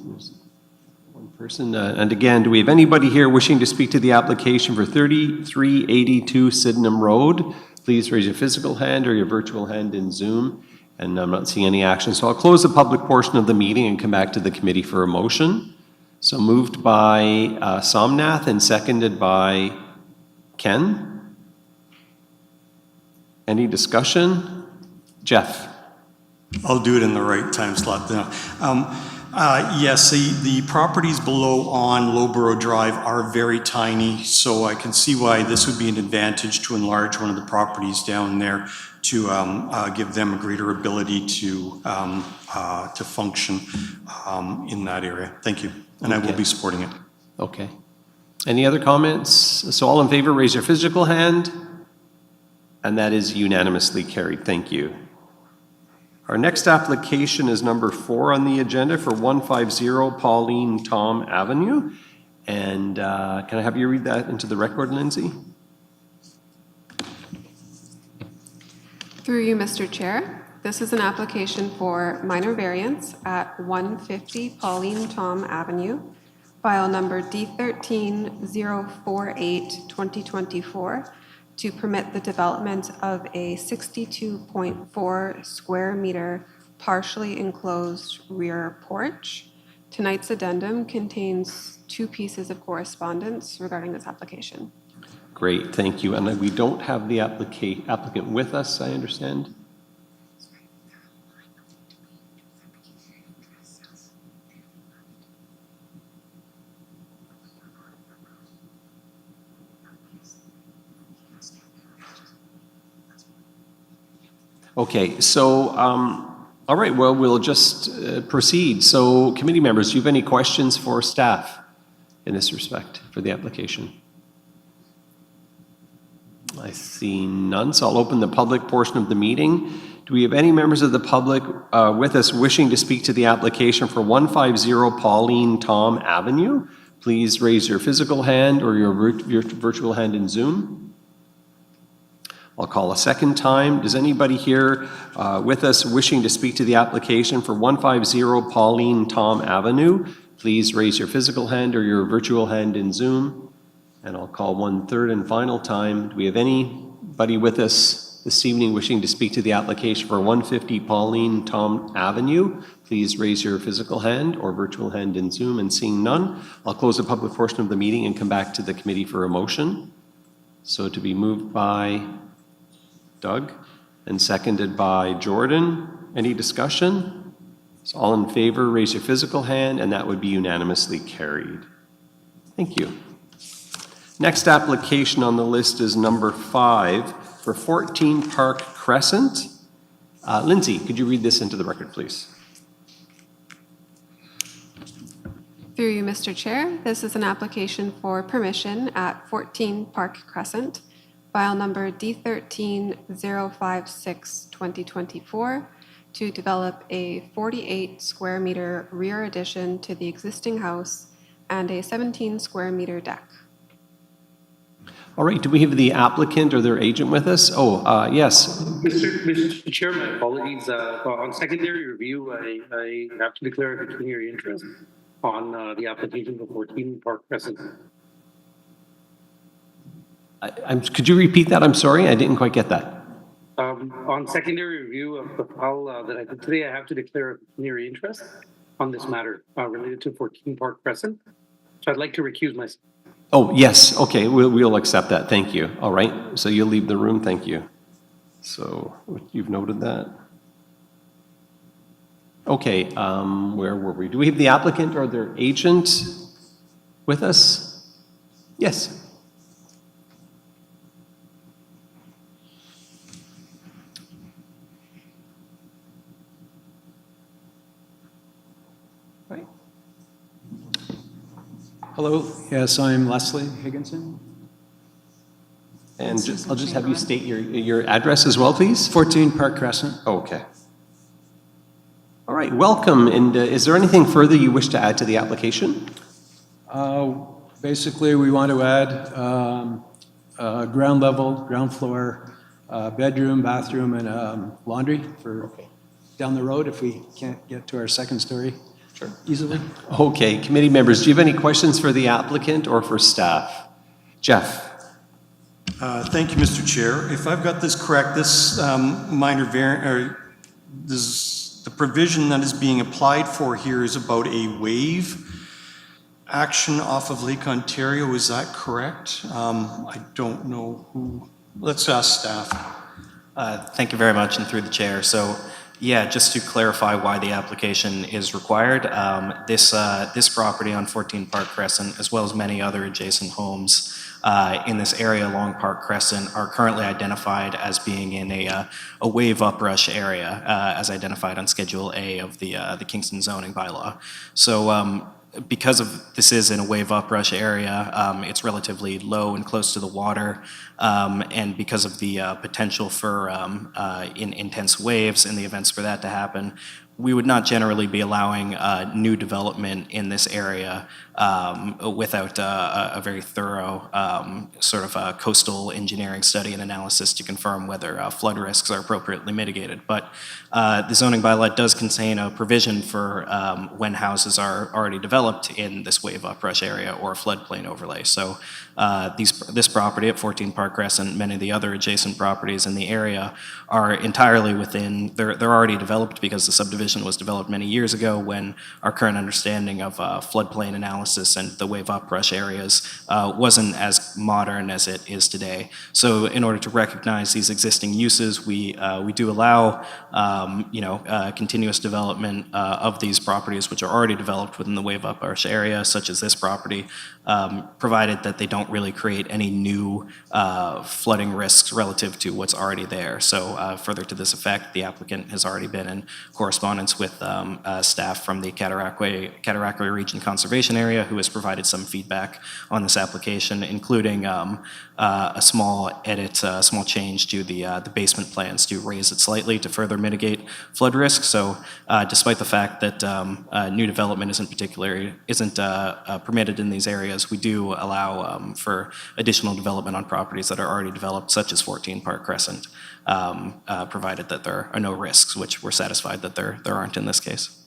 one person. And again, do we have anybody here wishing to speak to the application for 3382 Sydenham Road? Please raise your physical hand or your virtual hand in Zoom. And I'm not seeing any action, so I'll close the public portion of the meeting and come back to the committee for a motion. So moved by Somnath and seconded by Ken. Any discussion? Jeff? I'll do it in the right time slot now. Yes, the properties below on Lowborough Drive are very tiny, so I can see why this would be an advantage to enlarge one of the properties down there to give them a greater ability to function in that area. Thank you, and okay. I will be supporting it. Okay. Any other comments? So all in favor, raise your physical hand, and that is unanimously carried. Thank you. Our next application is number 4 on the agenda for 150 Pauline Tom Avenue. And can I have you read that into the record, Lindsay? Through you, Mr. Chair. This is an application for minor variance at 150 Pauline Tom Avenue, file number D13-048-2024, to permit the development of a 62.4 square meter partially enclosed rear porch. Tonight's addendum contains 2 pieces of correspondence regarding this application. Great, thank you. And we don't have the applicant with us, I understand? Okay, so, all right, well, we'll just proceed. So, committee members, do you have any questions for staff in this respect for the application? I see none, so I'll open the public portion of the meeting. Do we have any members of the public with us wishing to speak to the application for 150 Pauline Tom Avenue? Please raise your physical hand or your virtual hand in Zoom. I'll call a second time. Does anybody here with us wishing to speak to the application for 150 Pauline Tom Avenue? Please raise your physical hand or your virtual hand in Zoom. And I'll call one third and final time. Do we have anybody with us this evening wishing to speak to the application for 150 Pauline Tom Avenue? Please raise your physical hand or virtual hand in Zoom, and seeing none, I'll close the public portion of the meeting and come back to the committee for a motion. So to be moved by Doug and seconded by Jordan. Any discussion? So all in favor, raise your physical hand, and that would be unanimously carried. Thank you. Next application on the list is number 5 for 14 Park Crescent. Lindsay, could you read this into the record, please? Through you, Mr. Chair, this is an application for permission at 14 Park Crescent, file number D13056-2024, to develop a 48 square meter rear addition to the existing house and a 17 square meter deck. All right, do we have the applicant or their agent with us? Oh, yes. Mr. Chair, my apologies. On secondary review, I have to declare a pecuniary interest on the application for 14 Park Crescent. Could you repeat that? I'm sorry, I didn't quite get that. On secondary review of the file that I did today, I have to declare a pecuniary interest on this matter related to 14 Park Crescent. So I'd like to recuse myself. Oh, yes, okay, we'll accept that, thank you. All right, so you'll leave the room, thank you. So you've noted that. Okay, where were we? Do we have the applicant or their agent with us? Yes. Right. Hello, yes, I'm Leslie Higginson. And I'll just have you state your address as well, please. 14 Park Crescent. Oh, okay. All right, welcome. And is there anything further you wish to add to the application? Basically, we want to add ground level, ground floor, bedroom, bathroom, and laundry for down the road if we can't get to our second story. Sure. Easily. Okay, committee members, do you have any questions for the applicant or for staff? Jeff. Thank you, Mr. Chair. If I've got this correct, this minor variant, or the provision that is being applied for here is about a wave action off of Lake Ontario. Is that correct? I don't know who. Let's ask staff. Thank you very much, and through the chair. So, yeah, just to clarify why the application is required, this property on 14 Park Crescent, as well as many other adjacent homes in this area along Park Crescent, are currently identified as being in a wave uprush area, as identified on Schedule A of the Kingston zoning bylaw. So, because this is in a wave uprush area, it's relatively low and close to the water, and because of the potential for intense waves and the events for that to happen, we would not generally be allowing new development in this area without a very thorough sort of coastal engineering study and analysis to confirm whether flood risks are appropriately mitigated. But the zoning bylaw does contain a provision for when houses are already developed in this wave uprush area or a floodplain overlay. So this property at 14 Park Crescent, many of the other adjacent properties in the area are entirely within, they're already developed because the subdivision subdivision was developed many years ago when our current understanding of floodplain analysis and the wave uprush areas wasn't as modern as it is today. So in order to recognize these existing uses, we do allow continuous development of these properties which are already developed within the wave uprush area, such as this property, provided that they don't really create any new flooding risks relative to what's already there. So further to this effect, the applicant has already been in correspondence with staff from the Cataraqui Region Conservation Area, who has provided some feedback on this application, including a small edit, a small change to the basement plans to raise it slightly to further mitigate flood risk. So despite the fact that new development isn't permitted in these areas, we do allow for additional development on properties that are already developed, such as 14 Park Crescent, provided that there are no risks, which we're satisfied that there aren't in this case.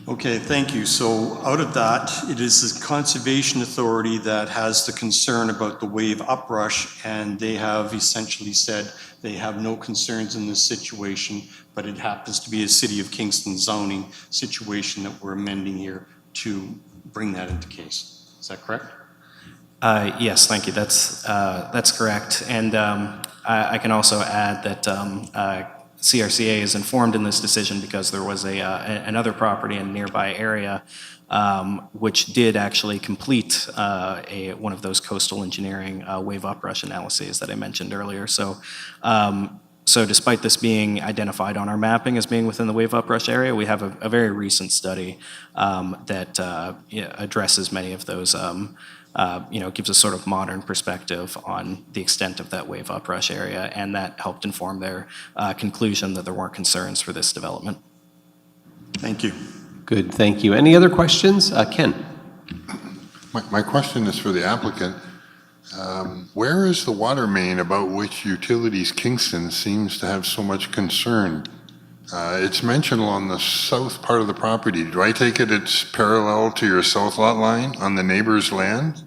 Okay, thank you. So out of that, it is the Conservation Authority that has the concern about the wave uprush, and they have essentially said they have no concerns in this situation, but it happens to be a City of Kingston zoning situation that we're amending here to bring that into case. Is that correct? Yes, thank you. That's correct. And I can also add that CRCA is informed in this decision because there was another property in a nearby area which did actually complete one of those coastal engineering wave uprush analyses that I mentioned earlier. So despite this being identified on our mapping as being within the wave uprush area, we have a very recent study that addresses many of those, gives a sort of modern perspective on the extent of that wave uprush area, and that helped inform their conclusion that there weren't concerns for this development. Thank you. Good, thank you. Any other questions? Ken? My question is for the applicant. Where is the water main about which Utilities Kingston seems to have so much concern? It's mentioned along the south part of the property. Do I take it's parallel to your south lot line on the neighbor's land?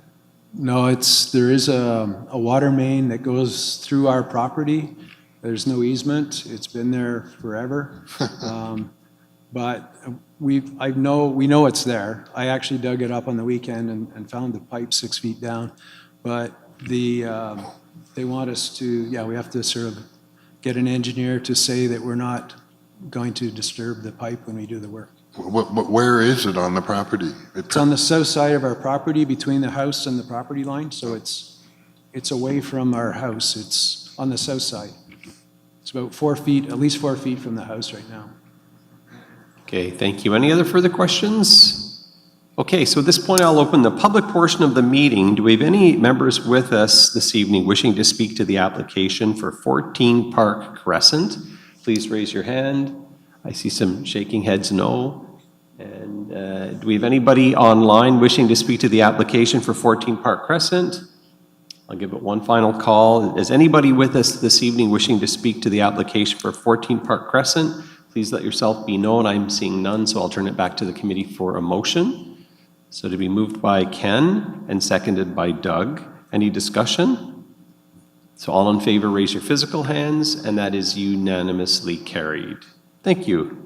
No, there is a water main that goes through our property. There's no easement. It's been there forever. But we know it's there. I actually dug it up on the weekend and found the pipe 6 feet down. But they want us to, we have to sort of get an engineer to say that we're not going to disturb the pipe when we do the work. Where is it on the property? It's on the south side of our property between the house and the property line, so it's away from our house. It's on the south side. It's about 4 feet, at least 4 feet from the house right now. Okay, thank you. Any other further questions? Okay, so at this point, I'll open the public portion of the meeting. Do we have any members with us this evening wishing to speak to the application for 14 Park Crescent? Please raise your hand. I see some shaking heads no. And do we have anybody online wishing to speak to the application for 14 Park Crescent? I'll give it one final call. Is anybody with us this evening wishing to speak to the application for 14 Park Crescent? Please let yourself be known. I'm seeing none, so I'll turn it back to the committee for a motion. So to be moved by Ken and seconded by Doug. Any discussion? So all in favor, raise your physical hands, and that is unanimously carried. Thank you.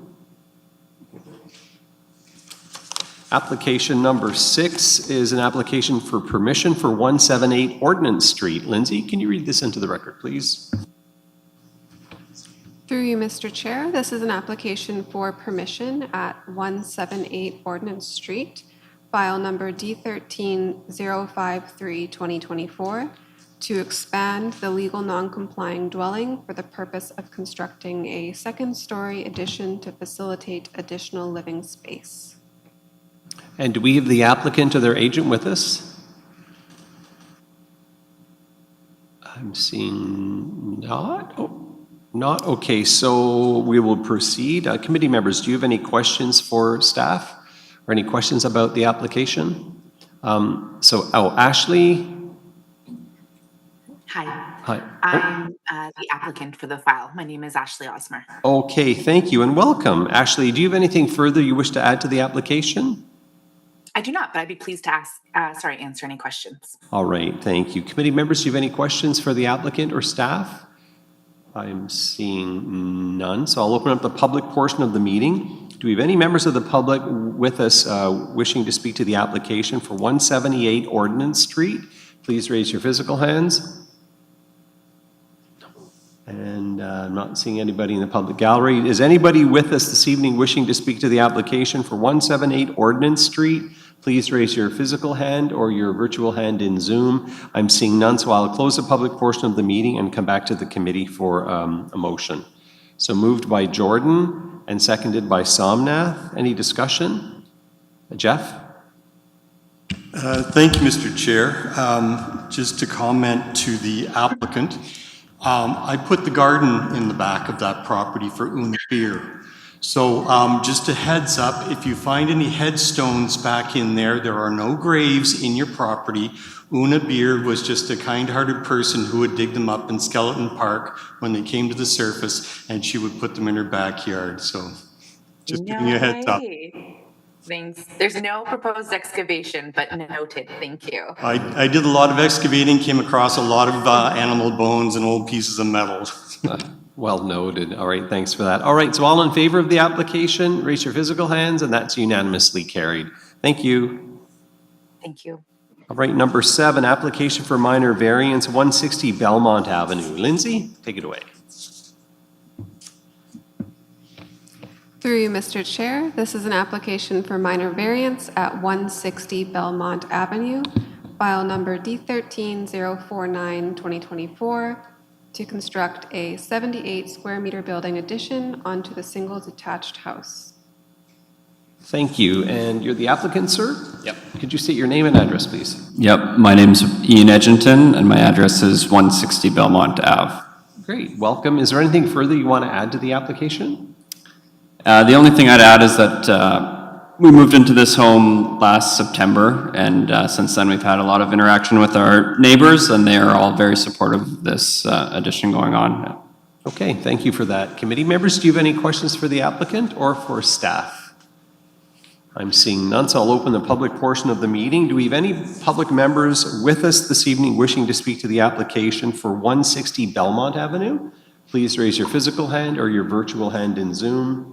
Application number 6 is an application for permission for 178 Ordnance Street. Lindsay, can you read this into the record, please? Through you, Mr. Chair, this is an application for permission at 178 Ordnance Street, file number D13053-2024, to expand the legal non-complying dwelling for the purpose of constructing a second-story addition to facilitate additional living space. And do we have the applicant or their agent with us? I'm seeing not. Oh, not. Okay, so we will proceed. Committee members, do you have any questions for staff or any questions about the application? Ashley. Hi. Hi. I'm the applicant for the file. My name is Ashley Osmer. Okay, thank you and welcome. Ashley, do you have anything further you wish to add to the application? I do not, but I'd be pleased to answer any questions. All right, thank you. Committee members, do you have any questions for the applicant or staff? I'm seeing none, so I'll open up the public portion of the meeting. Do we have any members of the public with us wishing to speak to the application for 178 Ordnance Street? Please raise your physical hands. And I'm not seeing anybody in the public gallery. Is anybody with us this evening wishing to speak to the application for 178 Ordnance Street? Please raise your physical hand or your virtual hand in Zoom. I'm seeing none, so I'll close the public portion of the meeting and come back to the committee for a motion. So moved by Jordan and seconded by Somnath. Any discussion? Jeff? Thank you, Mr. Chair. Just to comment to the applicant, I put the garden in the back of that property for Una Beer. So just a heads up, if you find any headstones back in there, there are no graves in your property. Una Beer was just a kind-hearted person who would dig them up in Skeleton Park when they came to the surface, and she would put them in her backyard. So just giving you a heads up. Thanks. There's no proposed excavation, but noted. Thank you. I did a lot of excavating, came across a lot of animal bones and old pieces of metal. Well noted. All right, thanks for that. All right, so all in favor of the application, raise your physical hands, and that's unanimously carried. Thank you. Thank you. All right, number 7, application for minor variance, 160 Belmont Avenue. Lindsay, take it away. Through you, Mr. Chair, this is an application for minor variance at 160 Belmont Avenue, file number D13049-2024, to construct a 78 square meter building addition onto the single detached house. Thank you. And you're the applicant, sir? Yep. Could you state your name and address, please? Yep, my name's Ian Edginton, and my address is 160 Belmont Ave. Great, welcome. Is there anything further you want to add to the application? The only thing I'd add is that we moved into this home last September, and since then we've had a lot of interaction with our neighbors, and they are all very supportive of this addition going on. Okay, thank you for that. Committee members, do you have any questions for the applicant or for staff? I'm seeing none, so I'll open the public portion of the meeting. Do we have any public members with us this evening wishing to speak to the application for 160 Belmont Avenue? Please raise your physical hand or your virtual hand in Zoom.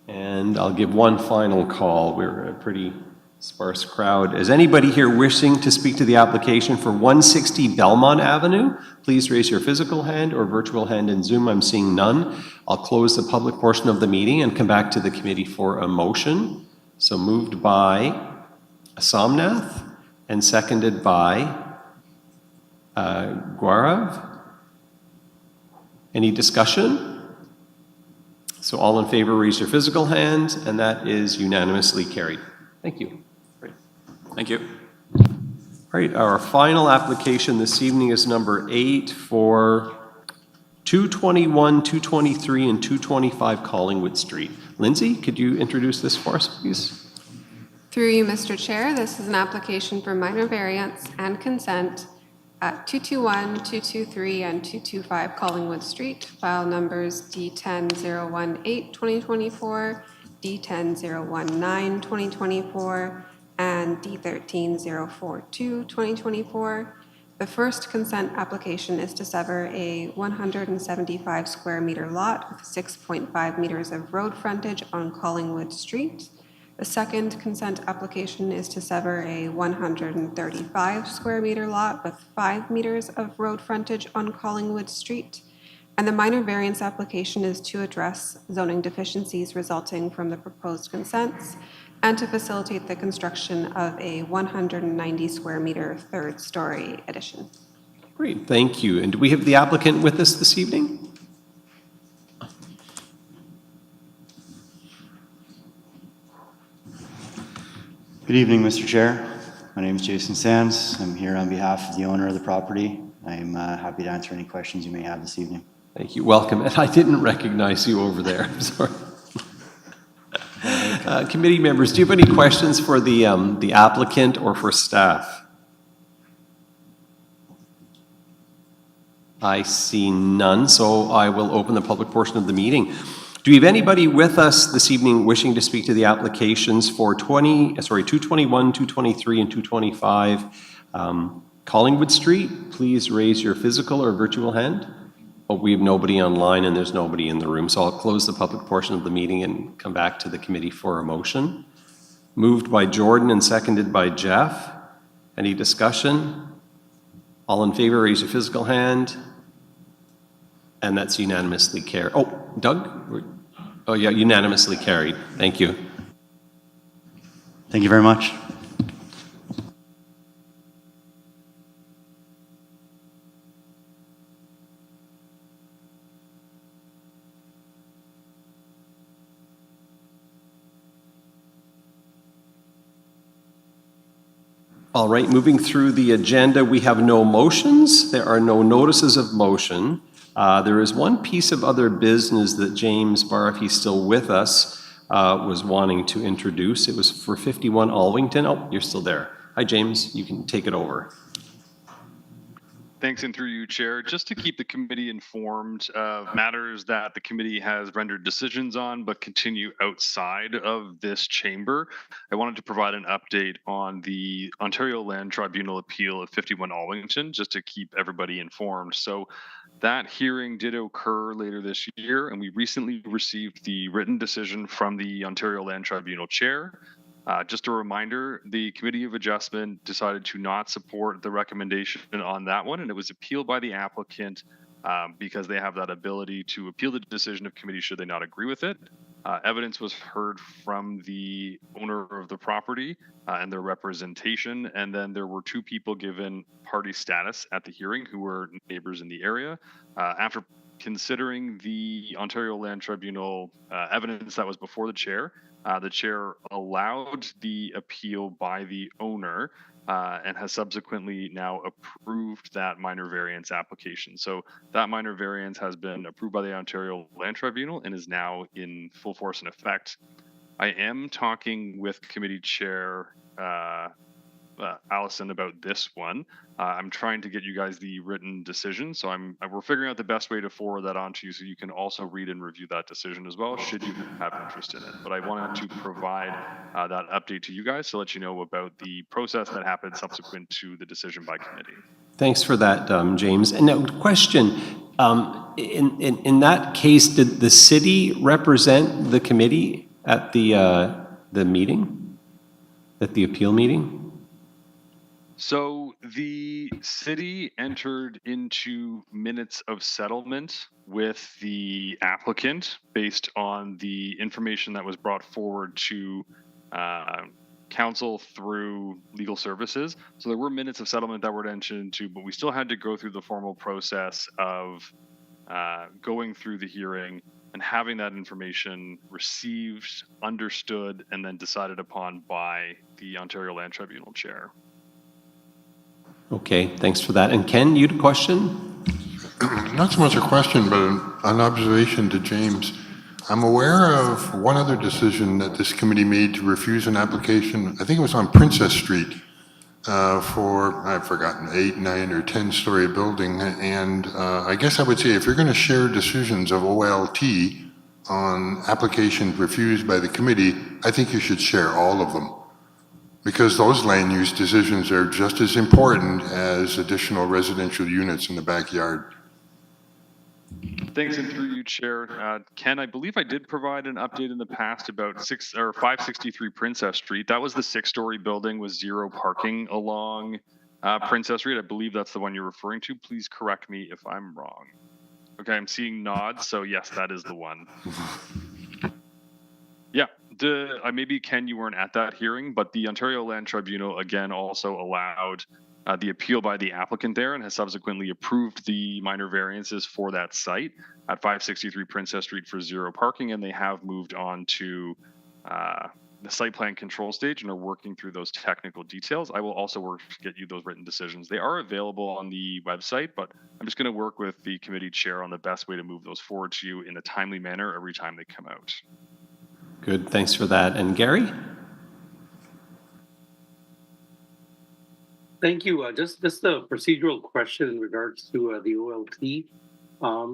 And I'll give one final call. We're a pretty sparse crowd. Is anybody here wishing to speak to the application for 160 Belmont Avenue? Please raise your physical hand or virtual hand in Zoom. I'm seeing none. I'll close the public portion of the meeting and come back to the committee for a motion. So moved by Somnath and seconded by Gaurav. Any discussion? So all in favor, raise your physical hand, and that is unanimously carried. Thank you. Great. Thank you. All right, our final application this evening is number 8 for 221, 223, and 225 Collingwood Street. Lindsay, could you introduce this for us, please? Through you, Mr. Chair, this is an application for minor variance and consent at 221, 223, and 225 Collingwood Street, file numbers D10018-2024, D10019-2024, and D13042-2024. The first consent application is to sever a 175 square meter lot with 6.5 meters of road frontage on Collingwood Street. The second consent application is to sever a 135 square meter lot with 5 meters of road frontage on Collingwood Street. And the minor variance application is to address zoning deficiencies resulting from the proposed consents and to facilitate the construction of a 190 square meter third story addition. Great, thank you. And do we have the applicant with us this evening? Good evening, Mr. Chair. My name is Jason Sands. I'm here on behalf of the owner of the property. I'm happy to answer any questions you may have this evening. Thank you. Welcome. And I didn't recognize you over there. I'm sorry. Committee members, do you have any questions for the applicant or for staff? I see none, so I will open the public portion of the meeting. Do we have anybody with us this evening wishing to speak to the applications for 221, 223, and 225 Collingwood Street, please raise your physical or virtual hand. Oh, we have nobody online and there's nobody in the room, so I'll close the public portion of the meeting and come back to the committee for a motion. Moved by Jordan and seconded by Jeff. Any discussion? All in favor, raise your physical hand. And that's unanimously carried. Oh, Doug? Oh, yeah, unanimously carried. Thank you. Thank you very much. All right, moving through the agenda, we have no motions. There are no notices of motion. There is one piece of other business that James Barr, if he's still with us, was wanting to introduce. It was for 51 Alwington. Oh, you're still there. Hi, James. You can take it over. Thanks, and through you, Chair. Just to keep the committee informed of matters that the committee has rendered decisions on but continue outside of this chamber, I wanted to provide an update on the Ontario Land Tribunal appeal of 51 Alwington, just to keep everybody informed. So that hearing did occur later this year, and we recently received the written decision from the Ontario Land Tribunal Chair. Just a reminder, the Committee of Adjustment decided to not support the recommendation on that one, and it was appealed by the applicant because they have that ability to appeal the decision of committee should they not agree with it. Evidence was heard from the owner of the property and their representation, and then there were two people given party status at the hearing who were neighbors in the area. After considering the Ontario Land Tribunal evidence that was before the chair allowed the appeal by the owner and has subsequently now approved that minor variance application. So that minor variance has been approved by the Ontario Land Tribunal and is now in full force and effect. I am talking with Committee Chair Allison about this one. I'm trying to get you guys the written decision, so we're figuring out the best way to forward that on to you so you can also read and review that decision as well, should you have interest in it. But I wanted to provide that update to you guys to let you know about the process that happened subsequent to the decision by committee. Thanks for that, James. And now, question, in that case, did the city represent the committee at the meeting, at the appeal meeting? So the city entered into minutes of settlement with the applicant based on the information that was brought forward to council through legal services. So there were minutes of settlement that were entered into, but we still had to go through the formal process of going through the hearing and having that information received, understood, and then decided upon by the Ontario Land Tribunal Chair. Okay, thanks for that. And Ken, you had a question? Not so much a question, but an observation to James. I'm aware of one other decision that this committee made to refuse an application, I think it was on Princess Street, for, I've forgotten, 8, 9, or 10-story building. And I guess I would say if you're going to share decisions of OLT on applications refused by the committee, I think you should share all of them, because those land use decisions are just as important as additional residential units in the backyard. Thanks, and through you, Chair. Ken, I believe I did provide an update in the past about 563 Princess Street. That was the 6-story building with 0 parking along Princess Street. I believe that's the one you're referring to. Please correct me if I'm wrong. Okay, I'm seeing nods, so yes, that is the one. Yeah, maybe, Ken, you weren't at that hearing, but the Ontario Land Tribunal, again, also allowed the appeal by the applicant there and has subsequently approved the minor variances for that site at 563 Princess Street for 0 parking, and they have moved on to the site plan control stage and are working through those technical details. I will also work to get you those written decisions. They are available on the website, but I'm just going to work with the committee chair on the best way to move those forward to you in a timely manner every time they come out. Good, thanks for that. And Gary? Thank you. Just a procedural question in regards to the OLT.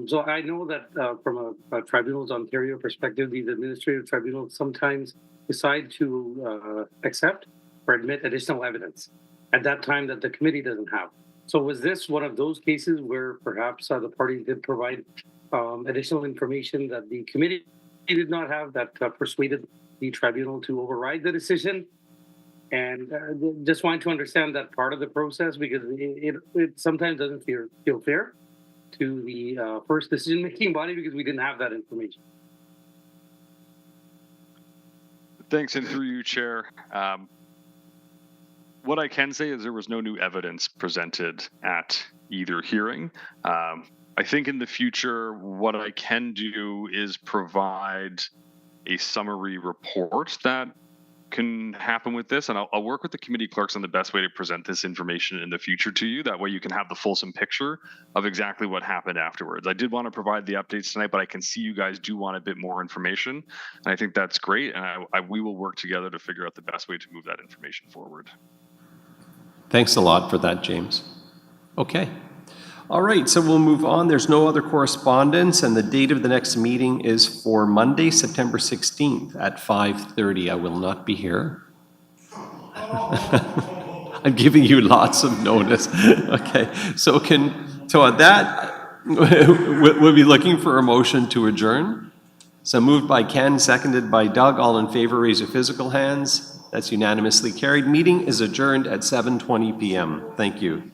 So I know that from a Tribunals Ontario perspective, these administrative tribunals sometimes decide to accept or admit additional evidence at that time that the committee doesn't have. So was this one of those cases where perhaps the parties did provide additional information that the committee did not have that persuaded the tribunal to override the decision? And just wanted to understand that part of the process, because it sometimes doesn't feel fair to the first decision-making body because we didn't have that information. Thanks, and through you, Chair. What I can say is there was no new evidence presented at either hearing. I think in the future, what I can do is provide a summary report that can happen with this, and I'll work with the committee clerks on the best way to present this information in the future to you. That way you can have the fulsome picture of exactly what happened afterwards. I did want to provide the updates tonight, but I can see you guys do want a bit more information, and I think that's great, and we will work together to figure out the best way to move that information forward. Thanks a lot for that, James. Okay. All right, so we'll move on. There's no other correspondence, and the date of the next meeting is for Monday, September 16th at 5:30. I will not be here. I'm giving you lots of notice. Okay, so on that, we'll be looking for a motion to adjourn. So moved by Ken, seconded by Doug. All in favor, raise your physical hands. That's unanimously carried. Meeting is adjourned at 7:20 p.m. Thank you.